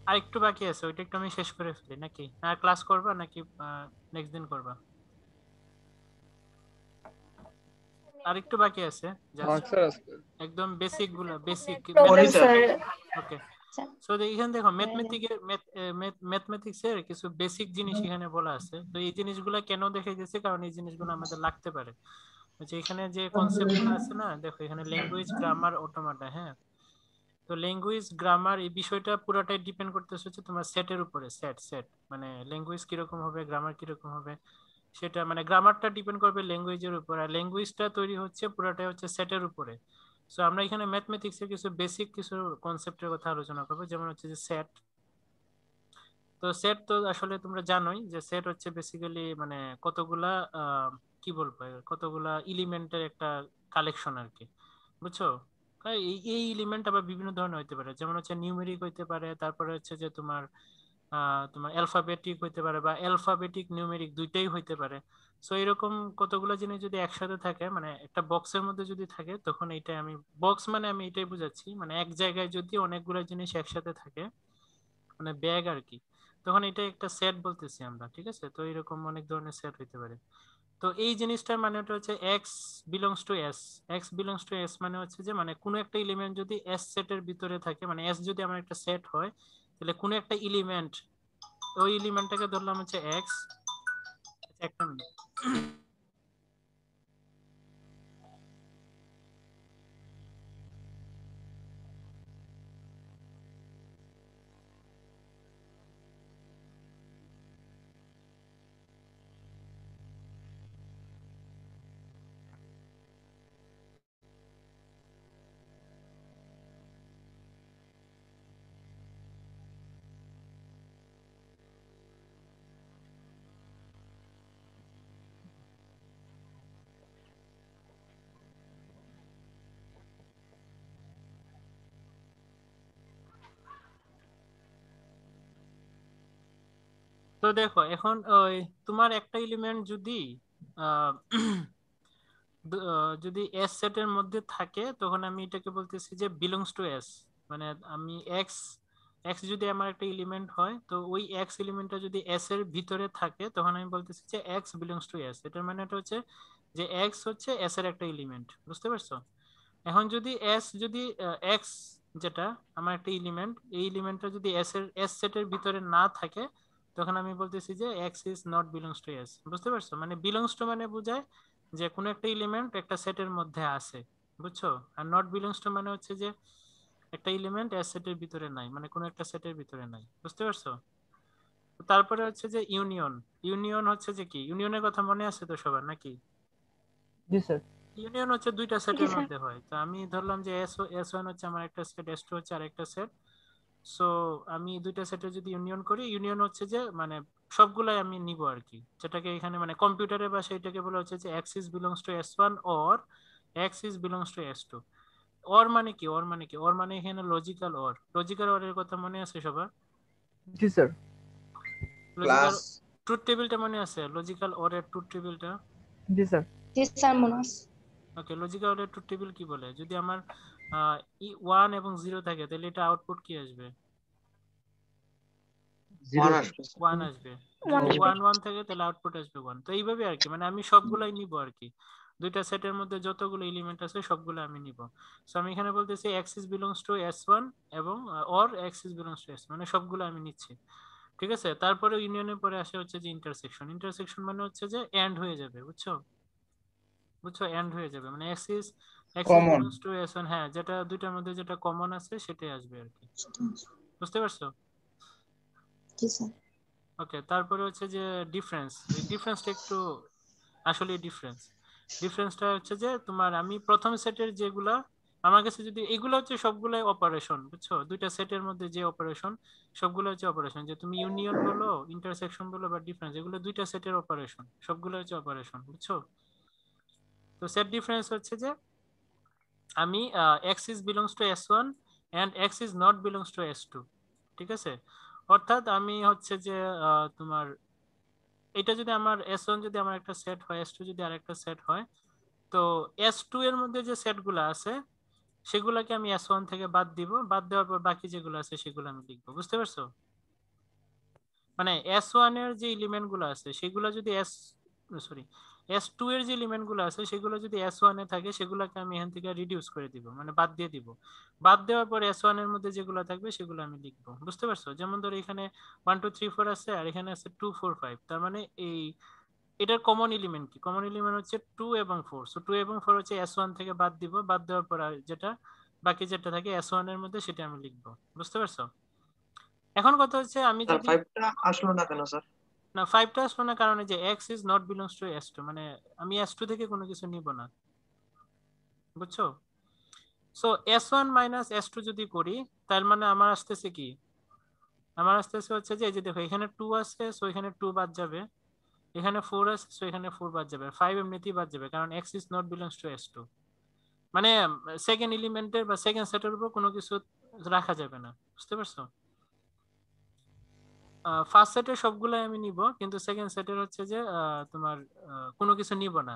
আর একটু বাকি আছে, ওইটা একটু আমি শেষ করে ফেলি নাকি? আর ক্লাস করবা নাকি নেক্সট দিন করবা? আর একটু বাকি আছে, জাস্ট একদম বেসিক গুলো, বেসিক করি স্যার। ওকে। সো এখানে দেখো ম্যাথমেটিক্স এর কিছু বেসিক জিনিস এখানে বলা আছে। তো এই জিনিসগুলো কেন দেখাই দিয়েছে, কারণ এই জিনিসগুলো আমাদের লাগতে পারে। যে এখানে যে কনসেপ্ট গুলো আছে না, দেখো এখানে ল্যাঙ্গুয়েজ, গ্রামার, অটোমাটা, হ্যাঁ। তো ল্যাঙ্গুয়েজ, গ্রামার এই বিষয়টা পুরোটাই ডিপেন্ড করতেছে হচ্ছে তোমার সেটের উপরে। সেট মানে ল্যাঙ্গুয়েজ কিরকম হবে, গ্রামার কিরকম হবে, সেটা মানে গ্রামারটা ডিপেন্ড করবে ল্যাঙ্গুয়েজের উপর, আর ল্যাঙ্গুয়েজটা তৈরি হচ্ছে পুরোটাই হচ্ছে সেটের উপরে। সো আমরা এখানে ম্যাথমেটিক্সের কিছু বেসিক কিছু কনসেপ্টের কথা আলোচনা করবো, যেমন হচ্ছে যে সেট। তো সেট তো আসলে তোমরা জানোই যে সেট হচ্ছে বেসিক্যালি মানে কতগুলা কি বলবো, কতগুলা এলিমেন্টের একটা কালেকশন আর কি, বুঝছো। এই এলিমেন্ট আবার বিভিন্ন ধরনের হইতে পারে, যেমন হচ্ছে নিউমেরিক হইতে পারে, তারপরে হচ্ছে যে তোমার অ্যালফাবেটিক হইতে পারে, বা অ্যালফাবেটিক নিউমেরিক দুইটাই হইতে পারে। সো এরকম কতগুলো জিনিস যদি একসাথে থাকে, মানে একটা বক্সের মধ্যে যদি থাকে, তখন এইটাই আমি বক্স মানে আমি এটাই বুঝাচ্ছি, মানে এক জায়গায় যদি অনেকগুলো জিনিস একসাথে থাকে, মানে ব্যাগ আর কি, তখন এটা একটা সেট বলতেছি আমরা, ঠিক আছে। তো এরকম অনেক ধরনের সেট হইতে পারে। তো এই জিনিসটার মানে হচ্ছে x belongs to S. X belongs to S মানে হচ্ছে যে মানে কোনো একটা এলিমেন্ট যদি এস সেটের ভিতরে থাকে, মানে এস যদি আমার একটা সেট হয়, তাহলে কোনো একটা এলিমেন্ট, ওই এলিমেন্টটাকে ধরলাম হচ্ছে এক্স। একটা মিনিট। তো দেখো এখন ওই তোমার একটা এলিমেন্ট যদি আহ, যদি এস সেটের মধ্যে থাকে, তখন আমি এটাকে বলতেছি যে বিলংস টু এস। মানে আমি এক্স এক্স যদি আমার একটা এলিমেন্ট হয়, তো ওই এক্স এলিমেন্টটা যদি এস এর ভিতরে থাকে, তখন আমি বলতেছি যে এক্স বিলংস টু এস। এটার মানে এটা হচ্ছে যে এক্স হচ্ছে এস এর একটা এলিমেন্ট, বুঝতে পারছো? এখন যদি এক্স যেটা আমার একটা এলিমেন্ট, এই এলিমেন্টটা যদি এস সেটের ভিতরে না থাকে, তখন আমি বলতেছি যে x is not belongs to S, বুঝতে পারছো? মানে বিলংস টু মানে বোঝায় যে কোনো একটা এলিমেন্ট একটা সেটের মধ্যে আছে, বুঝছো। আর নট বিলংস টু মানে হচ্ছে যে একটা এলিমেন্ট এস সেটের ভিতরে নাই, মানে কোনো একটা সেটের ভিতরে নাই, বুঝতে পারছো? তারপরে হচ্ছে যে ইউনিয়ন। ইউনিয়ন হচ্ছে যে কি, ইউনিয়নের কথা মনে আছে তো সবার নাকি? জি স্যার। ইউনিয়ন হচ্ছে দুইটা জি সেটের স্যার। মধ্যে হয়। তো আমি ধরলাম যে এস ওয়ান হচ্ছে আমার একটা সেট, এস টু হচ্ছে আরেকটা সেট। সো আমি দুইটা সেটের যদি ইউনিয়ন করি, ইউনিয়ন হচ্ছে যে মানে সবগুলাই আমি নিব আর কি, যেটাকে এখানে মানে কম্পিউটারের ভাষায় এটাকে বলা হচ্ছে যে x is belongs to S one or x is belongs to S two. Or মানে কি, অর মানে এখানে লজিক্যাল অর। লজিক্যাল অর এর কথা মনে আছে সবার? জি স্যার। লজিক্যাল ট্রুথ টেবিলটা মনে আছে? লজিক্যাল অর এর ট্রুথ টেবিলটা? জি স্যার। জি স্যার মনে আছে। ওকে, লজিক্যাল অর এর ট্রুথ টেবিল কি বলে? যদি আমার 1 এবং 0 থাকে, তাহলে এটা আউটপুট কি আসবে? ওয়ান আসবে স্যার। 1 আসবে। One যদি আসবে। 1 1 থাকে তাহলে আউটপুট আসবে 1। তো এইভাবে আর কি, মানে আমি সবগুলাই নিব আর কি, দুইটা সেটের মধ্যে যতগুলো এলিমেন্ট আছে সবগুলো আমি নিব। সো আমি এখানে বলতেছি x is belongs to s1 এবং or x is belongs to s, মানে সবগুলো আমি নিচ্ছি। ঠিক আছে, তারপরে ইউনিয়নের পরে আসে হচ্ছে যে ইন্টারসেকশন। ইন্টারসেকশন মানে হচ্ছে যে এন্ড হয়ে যাবে, বুঝছো? বুঝছো, এন্ড হয়ে যাবে মানে x is common belongs to s1, হ্যাঁ, যেটা দুইটার মধ্যে যেটা কমন আছে সেটাই আসবে আর কি। বুঝতে পারছো? জি স্যার। ওকে, তারপরে হচ্ছে যে ডিফারেন্স। এই ডিফারেন্সটা একটু আসলে ডিফারেন্সটা হচ্ছে যে তোমার আমি প্রথম সেটের যেগুলা আমার কাছে, যদি এগুলো হচ্ছে সবগুলাই অপারেশন, বুঝছো? দুইটা সেটের মধ্যে যে অপারেশন সবগুলো হচ্ছে অপারেশন, যে তুমি ইউনিয়ন বলো, ইন্টারসেকশন বলো বা ডিফারেন্স, এগুলো দুইটা সেটের অপারেশন, সবগুলো হচ্ছে অপারেশন, বুঝছো? তো সেট ডিফারেন্স হচ্ছে যে আমি x is belongs to s1 and x is not belongs to s2, ঠিক আছে? অর্থাৎ আমি হচ্ছে যে তোমার এটা যদি আমার s1 যদি আমার একটা সেট হয়, s2 যদি আরেকটা সেট হয়, তো s2 এর মধ্যে যে সেটগুলো আছে সেগুলোকে আমি s1 থেকে বাদ দিব, বাদ দেওয়ার পর বাকি যেগুলো আছে সেগুলো আমি লিখবো। বুঝতে পারছো? মানে s1 এর যে এলিমেন্ট গুলো আছে সেগুলো যদি s2 এর যে এলিমেন্ট গুলো আছে সেগুলো যদি s1 এ থাকে সেগুলোকে আমি এখান থেকে রিডিউস করে দিব, মানে বাদ দিয়ে দিব। বাদ দেওয়ার পর s1 এর মধ্যে যেগুলো থাকবে সেগুলো আমি লিখবো। বুঝতে পারছো? যেমন ধরো এখানে 1 2 3 4 আছে আর এখানে আছে 2 4 5, তার মানে এই এটার কমন এলিমেন্ট কি? কমন এলিমেন্ট হচ্ছে 2 এবং 4। সো 2 এবং 4 হচ্ছে s1 থেকে বাদ দিব, বাদ দেওয়ার পর আর যেটা বাকি যেটা থাকে s1 এর মধ্যে সেটা আমি লিখবো। বুঝতে পারছো? এখন কথা হচ্ছে আমি স্যার যদি 5টা আসলো না কেন স্যার? না 5টা আসলো না কারণে যে x is not belongs to s2, মানে আমি s2 থেকে কোনো কিছু নিব না, বুঝছো? সো s1 মাইনাস s2 যদি করি তার মানে আমার আসতেছে কি, আমার আসতেছে হচ্ছে যে এই যে দেখো এখানে 2 আছে, সো এখানে 2 বাদ যাবে, এখানে 4 আছে, সো এখানে 4 বাদ যাবে, 5 এমনিতেই বাদ যাবে কারণ x is not belongs to s2, মানে সেকেন্ড এলিমেন্টের বা সেকেন্ড সেটের উপর কোনো কিছু রাখা যাবে না। বুঝতে পারছো? ফার্স্ট সেটের সবগুলাই আমি নিব, কিন্তু সেকেন্ড সেটের হচ্ছে যে তোমার কোনো কিছু নিব না,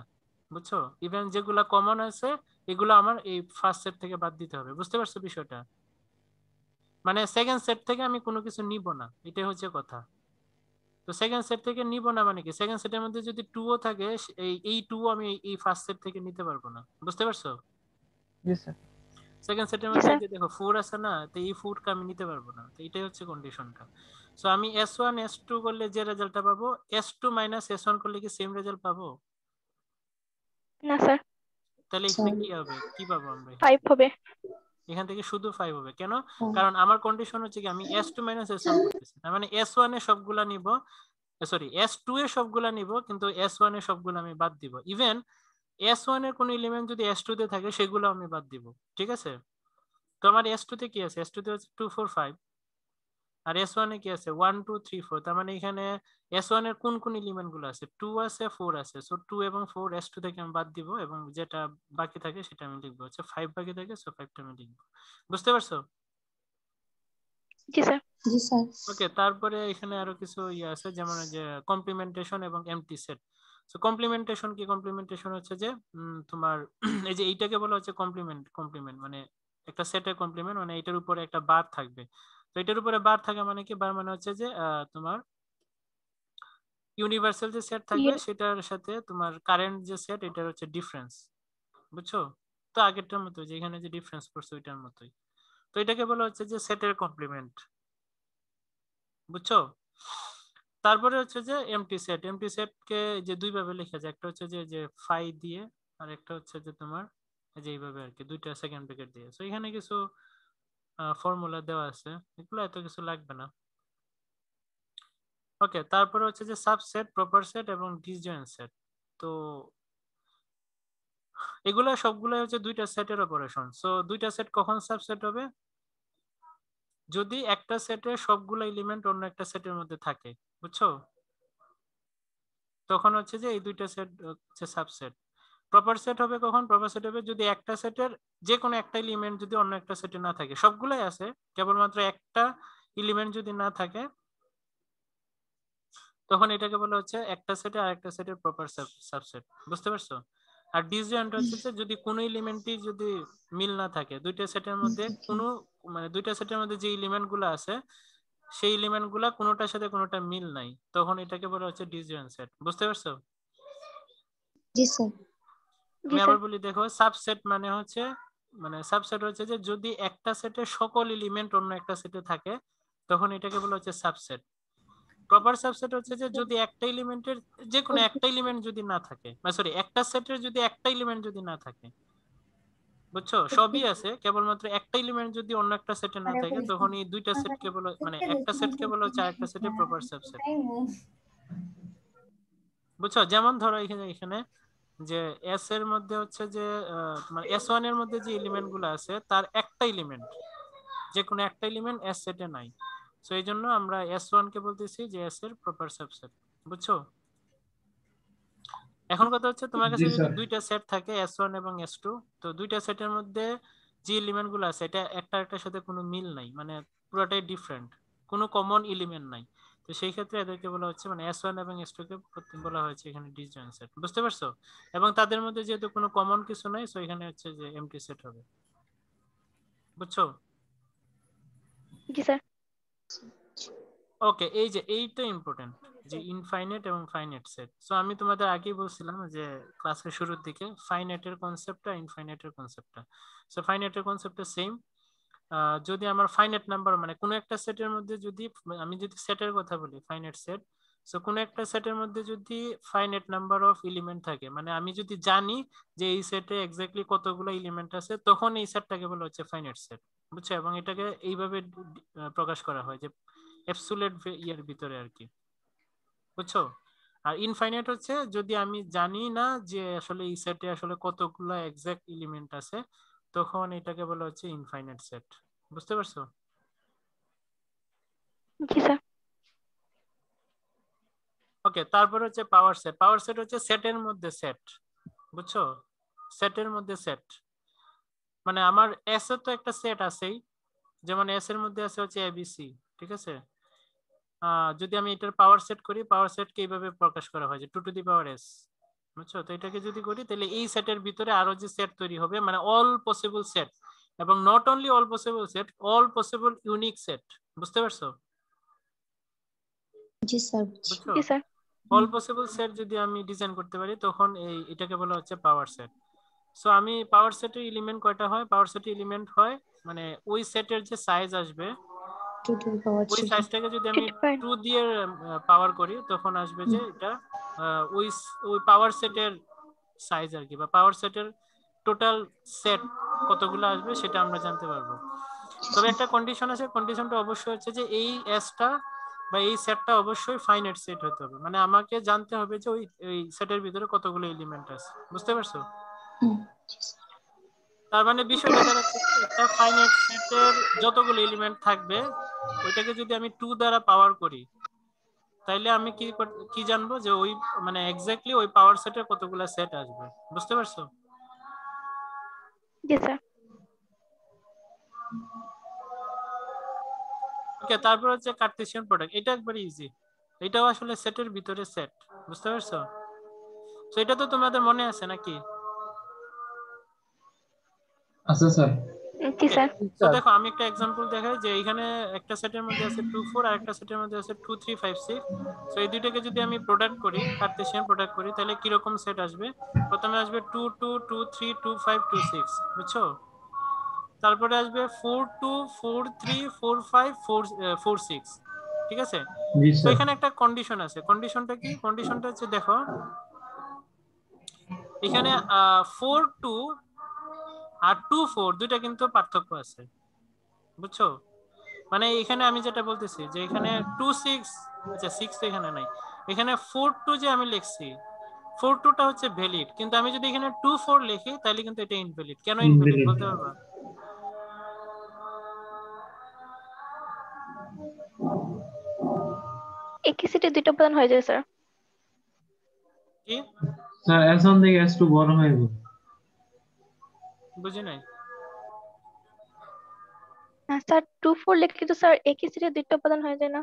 বুঝছো? ইভেন যেগুলা কমন আছে এগুলো আমার এই ফার্স্ট সেট থেকে বাদ দিতে হবে। বুঝতে পারছো বিষয়টা? মানে সেকেন্ড সেট থেকে আমি কোনো কিছু নিব না, এটাই হচ্ছে কথা। তো সেকেন্ড সেট থেকে নিব না মানে কি, সেকেন্ড সেটের মধ্যে যদি 2 ও থাকে এই 2 আমি এই ফার্স্ট সেট থেকে নিতে পারবো না। বুঝতে পারছো? জি স্যার। সেকেন্ড সেটের জি মধ্যে স্যার। যে দেখো 4 আছে না, তো এই 4 কে আমি নিতে পারবো না, তো এটাই হচ্ছে কন্ডিশনটা। সো আমি s1 s2 করলে যে রেজাল্টটা পাবো, s2 মাইনাস s1 করলে কি সেম রেজাল্ট পাবো? না স্যার, তাহলে এখানে কি হবে, কি পাবো আমরা? 5 হবে। এখান থেকে শুধু 5 হবে কেন? কারণ আমার কন্ডিশন হচ্ছে কি আমি s2 মাইনাস s1 করতেছি, তার মানে s1 এ সবগুলা নিব, সরি s2 এ সবগুলা নিব, কিন্তু s1 এ সবগুলা আমি বাদ দিব। ইভেন s1 এর কোন এলিমেন্ট যদি s2 তে থাকে সেগুলো আমি বাদ দিব। ঠিক আছে? তো আমার s2 তে কি আছে? s2 তে হচ্ছে 2 4 5, আর s1 এ কি আছে? 1 2 3 4, তার মানে এখানে s1 এর কোন কোন এলিমেন্ট গুলো আছে? 2 আছে, 4 আছে। সো 2 এবং 4 s2 থেকে আমি বাদ দিব এবং যেটা বাকি থাকে সেটা আমি লিখবো। হচ্ছে 5 বাকি থাকে, সো 5টা আমি লিখবো। বুঝতে পারছো? জি স্যার। জি স্যার। ওকে, তারপরে এখানে আরো কিছু ইয়ে আছে, যেমন যে কমপ্লিমেন্টেশন এবং এমটি সেট। সো কমপ্লিমেন্টেশন কি? কমপ্লিমেন্টেশন হচ্ছে যে তোমার এই যে এইটাকে বলা হচ্ছে কমপ্লিমেন্ট মানে একটা সেটের কমপ্লিমেন্ট, মানে এটার উপরে একটা বার থাকবে। তো এটার উপরে বার থাকা মানে কি? বার মানে হচ্ছে যে তোমার ইউনিভার্সাল যে সেট থাকবে সেটার সাথে তোমার কারেন্ট যে সেট এটার হচ্ছে ডিফারেন্স। বুঝছো? তো আগেরটার মতো যে এখানে যে ডিফারেন্স পড়ছে ওইটার মতোই। তো এটাকে বলা হচ্ছে যে সেটের কমপ্লিমেন্ট। বুঝছো? তারপরে হচ্ছে যে এমটি সেট কে যে দুই ভাবে লেখা যায়, একটা হচ্ছে যে ফাই দিয়ে আর একটা হচ্ছে যে তোমার যে এইভাবে আর কি, দুইটা সেকেন্ড ব্র্যাকেট দিয়ে। সো এখানে কিছু ফর্মুলা দেওয়া আছে, এগুলো এত কিছু লাগবে না। ওকে, তারপরে হচ্ছে যে সাবসেট, প্রপার সেট এবং ডিসজয়েন্ট সেট। তো এগুলা সবগুলো হচ্ছে দুইটা সেটের অপারেশন। সো দুইটা সেট কখন সাবসেট হবে? যদি একটা সেটের সবগুলো এলিমেন্ট অন্য একটা সেটের মধ্যে থাকে। বুঝছো? তখন হচ্ছে যে এই দুইটা সেট হচ্ছে সাবসেট। প্রপার সেট হবে কখন? প্রপার সেট হবে যদি একটা সেটের যে কোনো একটা এলিমেন্ট যদি অন্য একটা সেটে না থাকে, সবগুলাই আছে, কেবলমাত্র একটা এলিমেন্ট যদি না থাকে, তখন এটাকে বলা হচ্ছে একটা সেটে আরেকটা সেটের প্রপার সাবসেট। বুঝতে পারছো? আর ডিসজয়েন্ট হচ্ছে যে যদি কোনো এলিমেন্টই যদি মিল না থাকে দুইটা সেটের মধ্যে, কোনো মানে দুইটা সেটের মধ্যে যে এলিমেন্ট গুলো আছে সেই এলিমেন্ট গুলা কোনোটার সাথে কোনোটা মিল নাই, তখন এটাকে বলা হচ্ছে ডিসজয়েন্ট সেট। বুঝতে পারছো? জি স্যার। আমি আবার বলি, দেখো সাবসেট মানে হচ্ছে, মানে সাবসেট হচ্ছে যে যদি একটা সেটের সকল এলিমেন্ট অন্য একটা সেটে থাকে তখন এটাকে বলা হচ্ছে সাবসেট। প্রপার সাবসেট হচ্ছে যে যদি একটা এলিমেন্টের যে কোনো একটা এলিমেন্ট যদি না থাকে, সরি একটা সেটের যদি একটা এলিমেন্ট যদি না থাকে, বুঝছো, সবই আছে, কেবলমাত্র একটা এলিমেন্ট যদি অন্য একটা সেটে না থাকে তখন এই দুইটা সেটকে বলা, মানে একটা সেটকে বলা হচ্ছে আরেকটা সেটের প্রপার সাবসেট। বুঝছো? যেমন ধরো এখানে এখানে যে এস এর মধ্যে হচ্ছে যে মানে এস ওয়ান এর মধ্যে যে এলিমেন্ট গুলো আছে তার একটা এলিমেন্ট, যে কোনো একটা এলিমেন্ট এস সেটে নাই, সো এই জন্য আমরা এস ওয়ান কে বলতেছি যে এস এর প্রপার সাবসেট। বুঝছো? এখন কথা হচ্ছে তোমার কাছে যদি দুইটা সেট থাকে এস ওয়ান এবং এস টু, তো দুইটা সেটের মধ্যে যে এলিমেন্ট গুলো আছে এটা একটা একটার সাথে কোনো মিল নাই, মানে পুরোটাই ডিফারেন্ট, কোনো কমন এলিমেন্ট নাই, তো সেই ক্ষেত্রে এদেরকে বলা হচ্ছে, মানে এস ওয়ান এবং এস টু কে বলা হয়েছে এখানে ডিসজয়েন্ট সেট। বুঝতে পারছো? এবং তাদের মধ্যে যেহেতু কোনো কমন কিছু নাই, সো এখানে হচ্ছে যে এমটি সেট হবে। বুঝছো? জি স্যার। ওকে, এই যে এইটা ইম্পর্টেন্ট, যে ইনফাইনাইট এবং ফাইনাইট সেট। সো আমি তোমাদের আগেই বলছিলাম যে ক্লাসের শুরুর দিকে ফাইনাইটের কনসেপ্টটা ইনফাইনাইটের কনসেপ্টটা, সো ফাইনাইটের কনসেপ্টটা সেম। যদি আমার ফাইনাইট নাম্বার, মানে কোনো একটা সেটের মধ্যে যদি, আমি যদি সেটের কথা বলি ফাইনাইট সেট, সো কোনো একটা সেটের মধ্যে যদি ফাইনাইট নাম্বার অফ এলিমেন্ট থাকে, মানে আমি যদি জানি যে এই সেটে এক্স্যাক্টলি কতগুলো এলিমেন্ট আছে, তখন এই সেটটাকে বলা হচ্ছে ফাইনাইট সেট। বুঝছো? এবং এটাকে এইভাবে প্রকাশ করা হয় যে অ্যাবসোলিউট ইয়ার ভিতরে আর কি। বুঝছো? আর ইনফাইনাইট হচ্ছে যদি আমি জানি না যে আসলে এই সেটে আসলে কতগুলো এক্সাক্ট এলিমেন্ট আছে, তখন এটাকে বলা হচ্ছে ইনফাইনাইট সেট। বুঝতে পারছো? জি স্যার। ওকে, তারপর হচ্ছে পাওয়ার সেট। পাওয়ার সেট হচ্ছে সেটের মধ্যে সেট। বুঝছো? সেটের মধ্যে সেট, মানে আমার এস এর তো একটা সেট আছেই, যেমন এস এর মধ্যে আছে হচ্ছে এবিসি, ঠিক আছে? যদি আমি এটার পাওয়ার সেট করি, পাওয়ার সেটকে এইভাবে প্রকাশ করা হয় যে 2 টু দি পাওয়ার এস। বুঝছো? তো এটাকে যদি করি তাহলে এই সেটের ভিতরে আরো যে সেট তৈরি হবে, মানে অল পসিবল সেট, এবং not only all possible set, all possible unique set. বুঝতে পারছো? জি স্যার। বুঝছো? জি স্যার। অল পসিবল সেট যদি আমি ডিজাইন করতে পারি তখন এটাকে বলা হচ্ছে পাওয়ার সেট। সো আমি পাওয়ার সেটের এলিমেন্ট কয়টা হয়, পাওয়ার সেটের এলিমেন্ট হয়, মানে ওই সেটের যে সাইজ আসবে, 2 to the power ওই 3. সাইজটাকে যদি আমি 25। 2 দিয়ে পাওয়ার করি তখন আসবে যে এটা ওই ওই পাওয়ার সেটের সাইজ আর কি, বা পাওয়ার সেটের টোটাল সেট কতগুলো আসবে সেটা আমরা জানতে পারবো। তবে একটা কন্ডিশন আছে, কন্ডিশনটা অবশ্যই হচ্ছে যে এই এসটা বা এই সেটটা অবশ্যই ফাইনাইট সেট হতে হবে, মানে আমাকে জানতে হবে যে ওই সেটের ভিতরে কতগুলো এলিমেন্ট আছে। বুঝতে পারছো? তার মানে বিষয়টা দাঁড়াচ্ছে একটা ফাইনাইট সেটের যতগুলো এলিমেন্ট থাকবে ওইটাকে যদি আমি 2 দ্বারা পাওয়ার করি, তাইলে আমি কি জানবো যে ওই, মানে এক্স্যাক্টলি ওই পাওয়ার সেটের কতগুলো সেট আসবে। বুঝতে পারছো? জি স্যার। ওকে, তারপর হচ্ছে কার্টেসিয়ান প্রোডাক্ট। এটা একবারে ইজি, এটাও আসলে সেটের ভিতরে সেট। বুঝতে পারছো? তো এটা তো তোমাদের মনে আছে নাকি? আচ্ছা স্যার। জি স্যার। তো দেখো আমি একটা एग्जांपल দেখাই যে এখানে একটা সেটের মধ্যে আছে 2 4 আর একটা সেটের মধ্যে আছে 2 3 5 6। সো এই দুইটাকে যদি আমি প্রোডাক্ট করি, কার্টেসিয়ান প্রোডাক্ট করি, তাহলে কি রকম সেট আসবে? প্রথমে আসবে 2 2 2 3 2 5 2 6। বুঝছো? তারপরে আসবে 4 2 4 3 4 5 4 4 6। ঠিক আছে? জি তো স্যার। এখানে একটা কন্ডিশন আছে। কন্ডিশনটা কি? কন্ডিশনটা হচ্ছে দেখো এখানে 4 2 আর 2 4 দুইটা কিন্তু পার্থক্য আছে। বুঝছো? মানে এখানে আমি যেটা বলতেছি যে এখানে 2 6, আচ্ছা 6 তো এখানে নাই, এখানে 4 2 যে আমি লিখছি, 4 2 টা হচ্ছে ভ্যালিড, কিন্তু আমি যদি এখানে 2 4 লিখি তাহলে কিন্তু এটা ইনভ্যালিড। কেন ইনভ্যালিড বলতে পারবা? একই সেটে দুইটা উপাদান হয়ে যায় স্যার। কি? স্যার S1 থেকে S2 বড় হয়ে যাবে। বুঝি নাই। হ্যাঁ স্যার, 2 4 লিখলে তো স্যার একই সেটে দুইটা উপাদান হয়ে যায় না?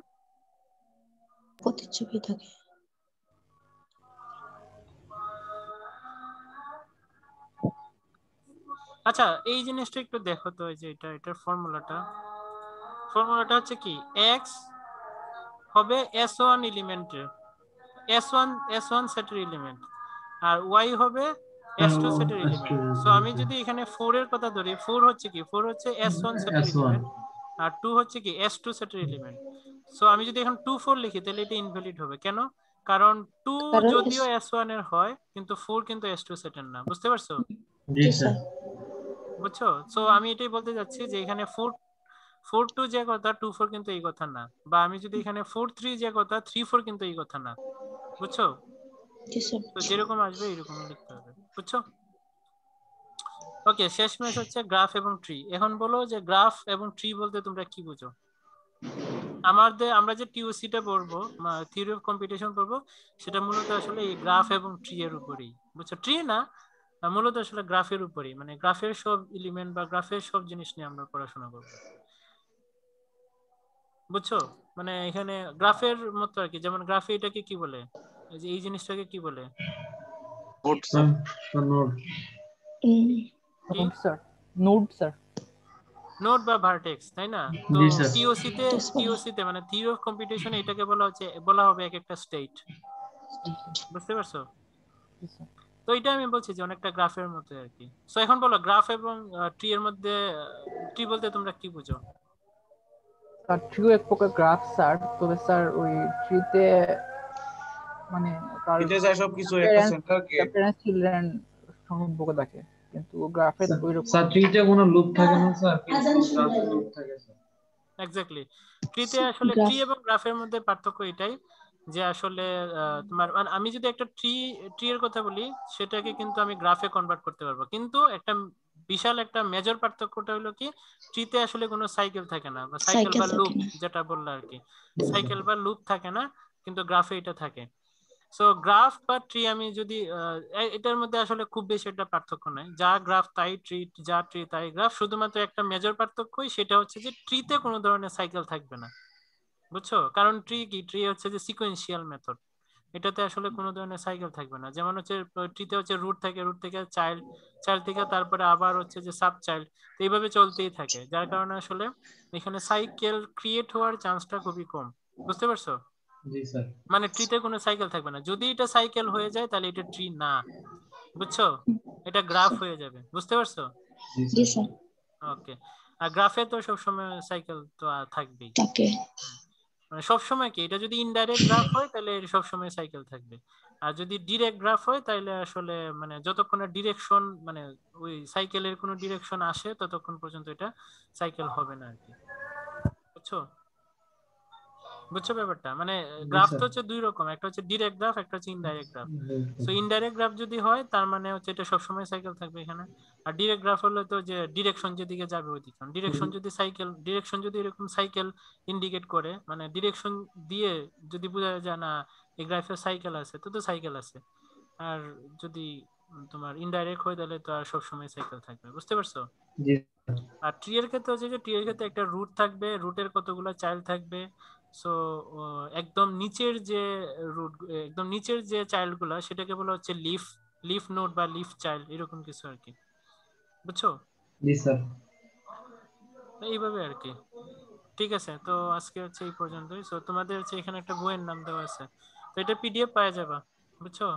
প্রতিচ্ছবি থাকে। আচ্ছা এই জিনিসটা একটু দেখো তো, এই যে এটার ফর্মুলাটা হচ্ছে কি, x হবে S1 এলিমেন্টের S1 সেটের এলিমেন্ট, আর y হবে S2 সেটের এলিমেন্ট। সো আমি যদি এখানে 4 এর কথা ধরি, 4 হচ্ছে কি, 4 হচ্ছে S1 সেটের S1 এলিমেন্ট, আর 2 হচ্ছে কি S2 সেটের এলিমেন্ট। সো আমি যদি এখন 2 4 লিখি তাহলে এটা ইনভ্যালিড হবে। কেন? কারণ 2 কারণ যদিও S1 এর হয় কিন্তু 4 কিন্তু S2 সেটের না। বুঝতে পারছো? জি স্যার। বুঝছো? সো আমি এটাই বলতে যাচ্ছি যে এখানে 4 2 যে কথা, 2 4 কিন্তু এই কথা না। বা আমি যদি এখানে 4 3 যে কথা, 3 4 কিন্তু এই কথা না। বুঝছো? জি স্যার। তো যেরকম আসবে এরকমই লিখতে হবে। বুঝছো? ওকে, শেষমেশ হচ্ছে গ্রাফ এবং ট্রি। এখন বলো যে গ্রাফ এবং ট্রি বলতে তোমরা কি বুঝো? আমরা যে টিওসি টা পড়বো, থিওরি অফ কম্পিউটেশন পড়বো, সেটা মূলত আসলে এই গ্রাফ এবং ট্রি এর উপরেই। বুঝছো? ট্রি না, মূলত আসলে গ্রাফের উপরেই, মানে গ্রাফের সব এলিমেন্ট বা গ্রাফের সব জিনিস নিয়ে আমরা পড়াশোনা করবো। বুঝছো? মানে এখানে গ্রাফের মতো আর কি, যেমন গ্রাফে এটাকে কি বলে, এই যে এই জিনিসটাকে কি বলে? নোট। কি? Node sir, node sir. Node বা ভার্টেক্স, তাই না? তো জি স্যার। টিওসিতে মানে থিওরি অফ কম্পিউটেশনে এটাকে বলা হবে এক একটা স্টেট। বুঝতে পারছো? জি স্যার। তো এটা আমি বলছি যে অনেকটা গ্রাফের মতো আর কি। সো এখন বলো গ্রাফ এবং ট্রি এর মধ্যে, ট্রি বলতে তোমরা কি বুঝো? স্যার ট্রিও এক প্রকার গ্রাফ স্যার, তবে স্যার ওই ট্রিতে মানে তার এটা যায় সবকিছু একটা সেন্টারকে প্যারেন্টস চিলড্রেন সম্পর্ক থাকে, কিন্তু গ্রাফে ওইরকম। স্যার ট্রিতে কোনো লুপ থাকে না স্যার, কিন্তু গ্রাফে লুপ থাকে স্যার। এক্স্যাক্টলি। ট্রিতে আসলে ট্রি এবং গ্রাফের মধ্যে পার্থক্য এটাই যে আসলে তোমার মানে আমি যদি একটা ট্রি এর কথা বলি, সেটাকে কিন্তু আমি গ্রাফে কনভার্ট করতে পারবো, কিন্তু একটা বিশাল একটা মেজর পার্থক্যটা হলো কি, ট্রিতে আসলে কোনো সাইকেল থাকে না, বা সাইকেল সাইকেল বা থাকে লুপ না। যেটা বললো আর কি, সাইকেল বা লুপ থাকে না, কিন্তু গ্রাফে এটা থাকে। সো গ্রাফ বা ট্রি আমি যদি এটার মধ্যে আসলে খুব বেশি একটা পার্থক্য নাই, যা গ্রাফ তাই ট্রি, যা ট্রি তাই গ্রাফ। শুধুমাত্র একটা মেজর পার্থক্যই, সেটা হচ্ছে যে ট্রিতে কোনো ধরনের সাইকেল থাকবে না। বুঝছো? কারণ ট্রি হচ্ছে যে সিকোয়েন্সিয়াল মেথড, এটাতে আসলে কোনো ধরনের সাইকেল থাকবে না। যেমন হচ্ছে ট্রিতে হচ্ছে রুট থাকে, রুট থেকে চাইল্ড, চাইল্ড থেকে তারপরে আবার হচ্ছে যে সাব চাইল্ড, এইভাবে চলতেই থাকে, যার কারণে আসলে এখানে সাইকেল ক্রিয়েট হওয়ার চান্সটা খুবই কম। বুঝতে পারছো? জি স্যার। মানে ট্রিতে কোনো সাইকেল থাকবে না। যদি এটা সাইকেল হয়ে যায় তাহলে এটা ট্রি না। বুঝছো? এটা গ্রাফ হয়ে যাবে। বুঝতে পারছো? জি স্যার। ওকে। আর গ্রাফে তো সবসময় সাইকেল তো থাকবেই। থাকে। মানে সবসময় কি, এটা যদি ইনডাইরেক্ট গ্রাফ হয় তাহলে এর সবসময় সাইকেল থাকবে। আর যদি ডিরেক্ট গ্রাফ হয় তাহলে আসলে মানে যতক্ষণ না ডিরেকশন, মানে ওই সাইকেলের কোনো ডিরেকশন আসে ততক্ষণ পর্যন্ত এটা সাইকেল হবে না আর কি। বুঝছো? বুঝছো ব্যাপারটা? মানে জি গ্রাফ তো স্যার। হচ্ছে দুই রকম, একটা হচ্ছে ডিরেক্ট গ্রাফ, একটা হচ্ছে indirect graph. So indirect graph যদি হয় তার মানে হচ্ছে এটা সবসময় সাইকেল থাকবে এখানে। আর ডিরেক্ট গ্রাফ হলে তো যে ডিরেকশন যেদিকে যাবে ওইদিকে, ডিরেকশন যদি এরকম সাইকেল ইন্ডিকেট করে, মানে ডিরেকশন দিয়ে যদি বোঝা যায় না এই গ্রাফে সাইকেল আছে, তো সাইকেল আছে। আর যদি তোমার ইনডাইরেক্ট হয় তাহলে তো আর সবসময় সাইকেল থাকবে। বুঝতে পারছো? জি। আর ট্রি এর ক্ষেত্রে হচ্ছে যে ট্রি এর ক্ষেত্রে একটা রুট থাকবে, রুটের কতগুলো চাইল্ড থাকবে। সো একদম নিচের যে রুট, একদম নিচের যে চাইল্ড গুলা, সেটাকে বলা হচ্ছে লিফ নোড বা লিফ চাইল্ড, এরকম কিছু আর কি। বুঝছো? জি স্যার। তো এইভাবে আর কি। ঠিক আছে, তো আজকে হচ্ছে এই পর্যন্তই। সো তোমাদের হচ্ছে এখানে একটা বইয়ের নাম দেওয়া আছে, তো এটা পিডিএফ পাওয়া যাবা। বুঝছো?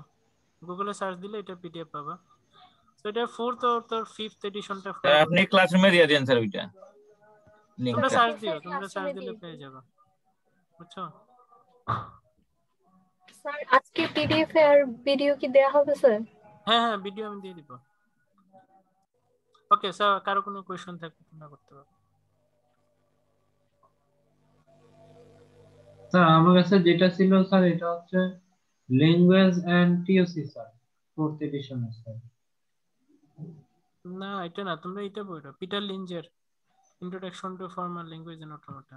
গুগলে সার্চ দিলে এটা পিডিএফ পাবা। তো এটা ফোর্থ ও তোর ফিফথ এডিশনটা ফলো আপনি করতে। ক্লাসরুমে দিয়ে দেন স্যার ওইটা তোমরা লিংকটা। সার্চ দিও, তোমরা সার্চ দিলে পেয়ে যাবা। বুঝছো? স্যার আজকে পিডিএফ এ আর ভিডিও কি দেয়া হবে স্যার? হ্যাঁ হ্যাঁ, ভিডিও আমি দিয়ে দিব। ওকে স্যার, কারো কোনো কোয়েশ্চন থাকলে তোমরা করতে পারো। স্যার আমার কাছে যেটা ছিল স্যার এটা হচ্ছে language and TOC sir, fourth edition sir. না এটা না, তোমরা এটা পড়ো, পিটার লিঞ্জের introduction to formal language and automata.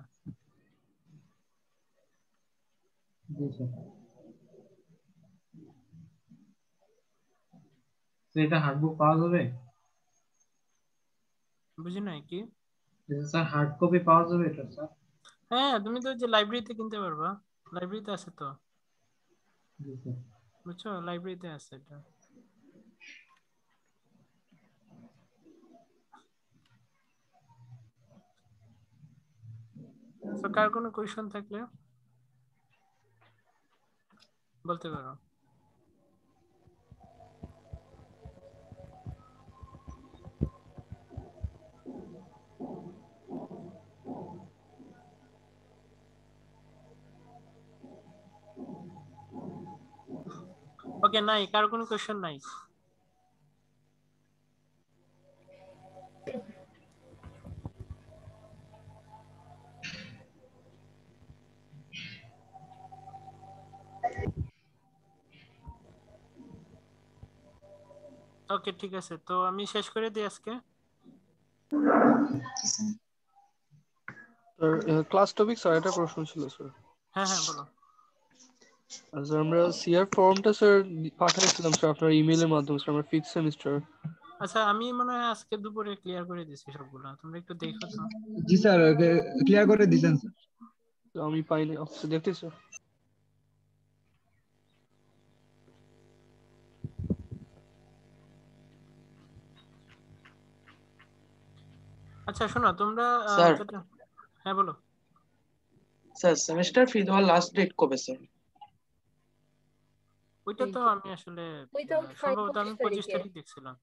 জি স্যার। তো এটা হার্ডবুক পাওয়া যাবে? বুঝি নাই কি? স্যার হার্ড কপি পাওয়া যাবে এটা স্যার? হ্যাঁ, তুমি তো যে লাইব্রেরিতে কিনতে পারবা, লাইব্রেরিতে আছে তো। জি স্যার। বুঝছো? লাইব্রেরিতে আছে এটা। তো কার কোনো কোয়েশ্চন থাকলে বলতে পারো। ওকে, নাই কার কোনো কোশ্চেন নাই? ওকে ঠিক আছে, তো আমি শেষ করে দিই আজকে। ক্লাস টপিক স্যার একটা প্রশ্ন ছিল স্যার। হ্যাঁ হ্যাঁ বলো। আচ্ছা আমরা সিআর ফর্মটা স্যার পাঠাইছিলাম স্যার আপনার ইমেইলের মাধ্যমে স্যার, আমরা ফিফথ সেমিস্টার। আচ্ছা আমি মনে হয় আজকে দুপুরে ক্লিয়ার করে দিয়েছি সবগুলো, তোমরা একটু দেখো তো। জি স্যার, ক্লিয়ার করে দিয়েছেন স্যার। আমি পাইনি, আচ্ছা দেখতে স্যার। আচ্ছা শোনো তোমরা স্যার হ্যাঁ বলো। স্যার সেমিস্টার ফি দেওয়ার লাস্ট ডেট কবে স্যার? ওইটা তো আমি আসলে ওইটা সম্ভবত আমি 25 তারিখ দেখছিলাম।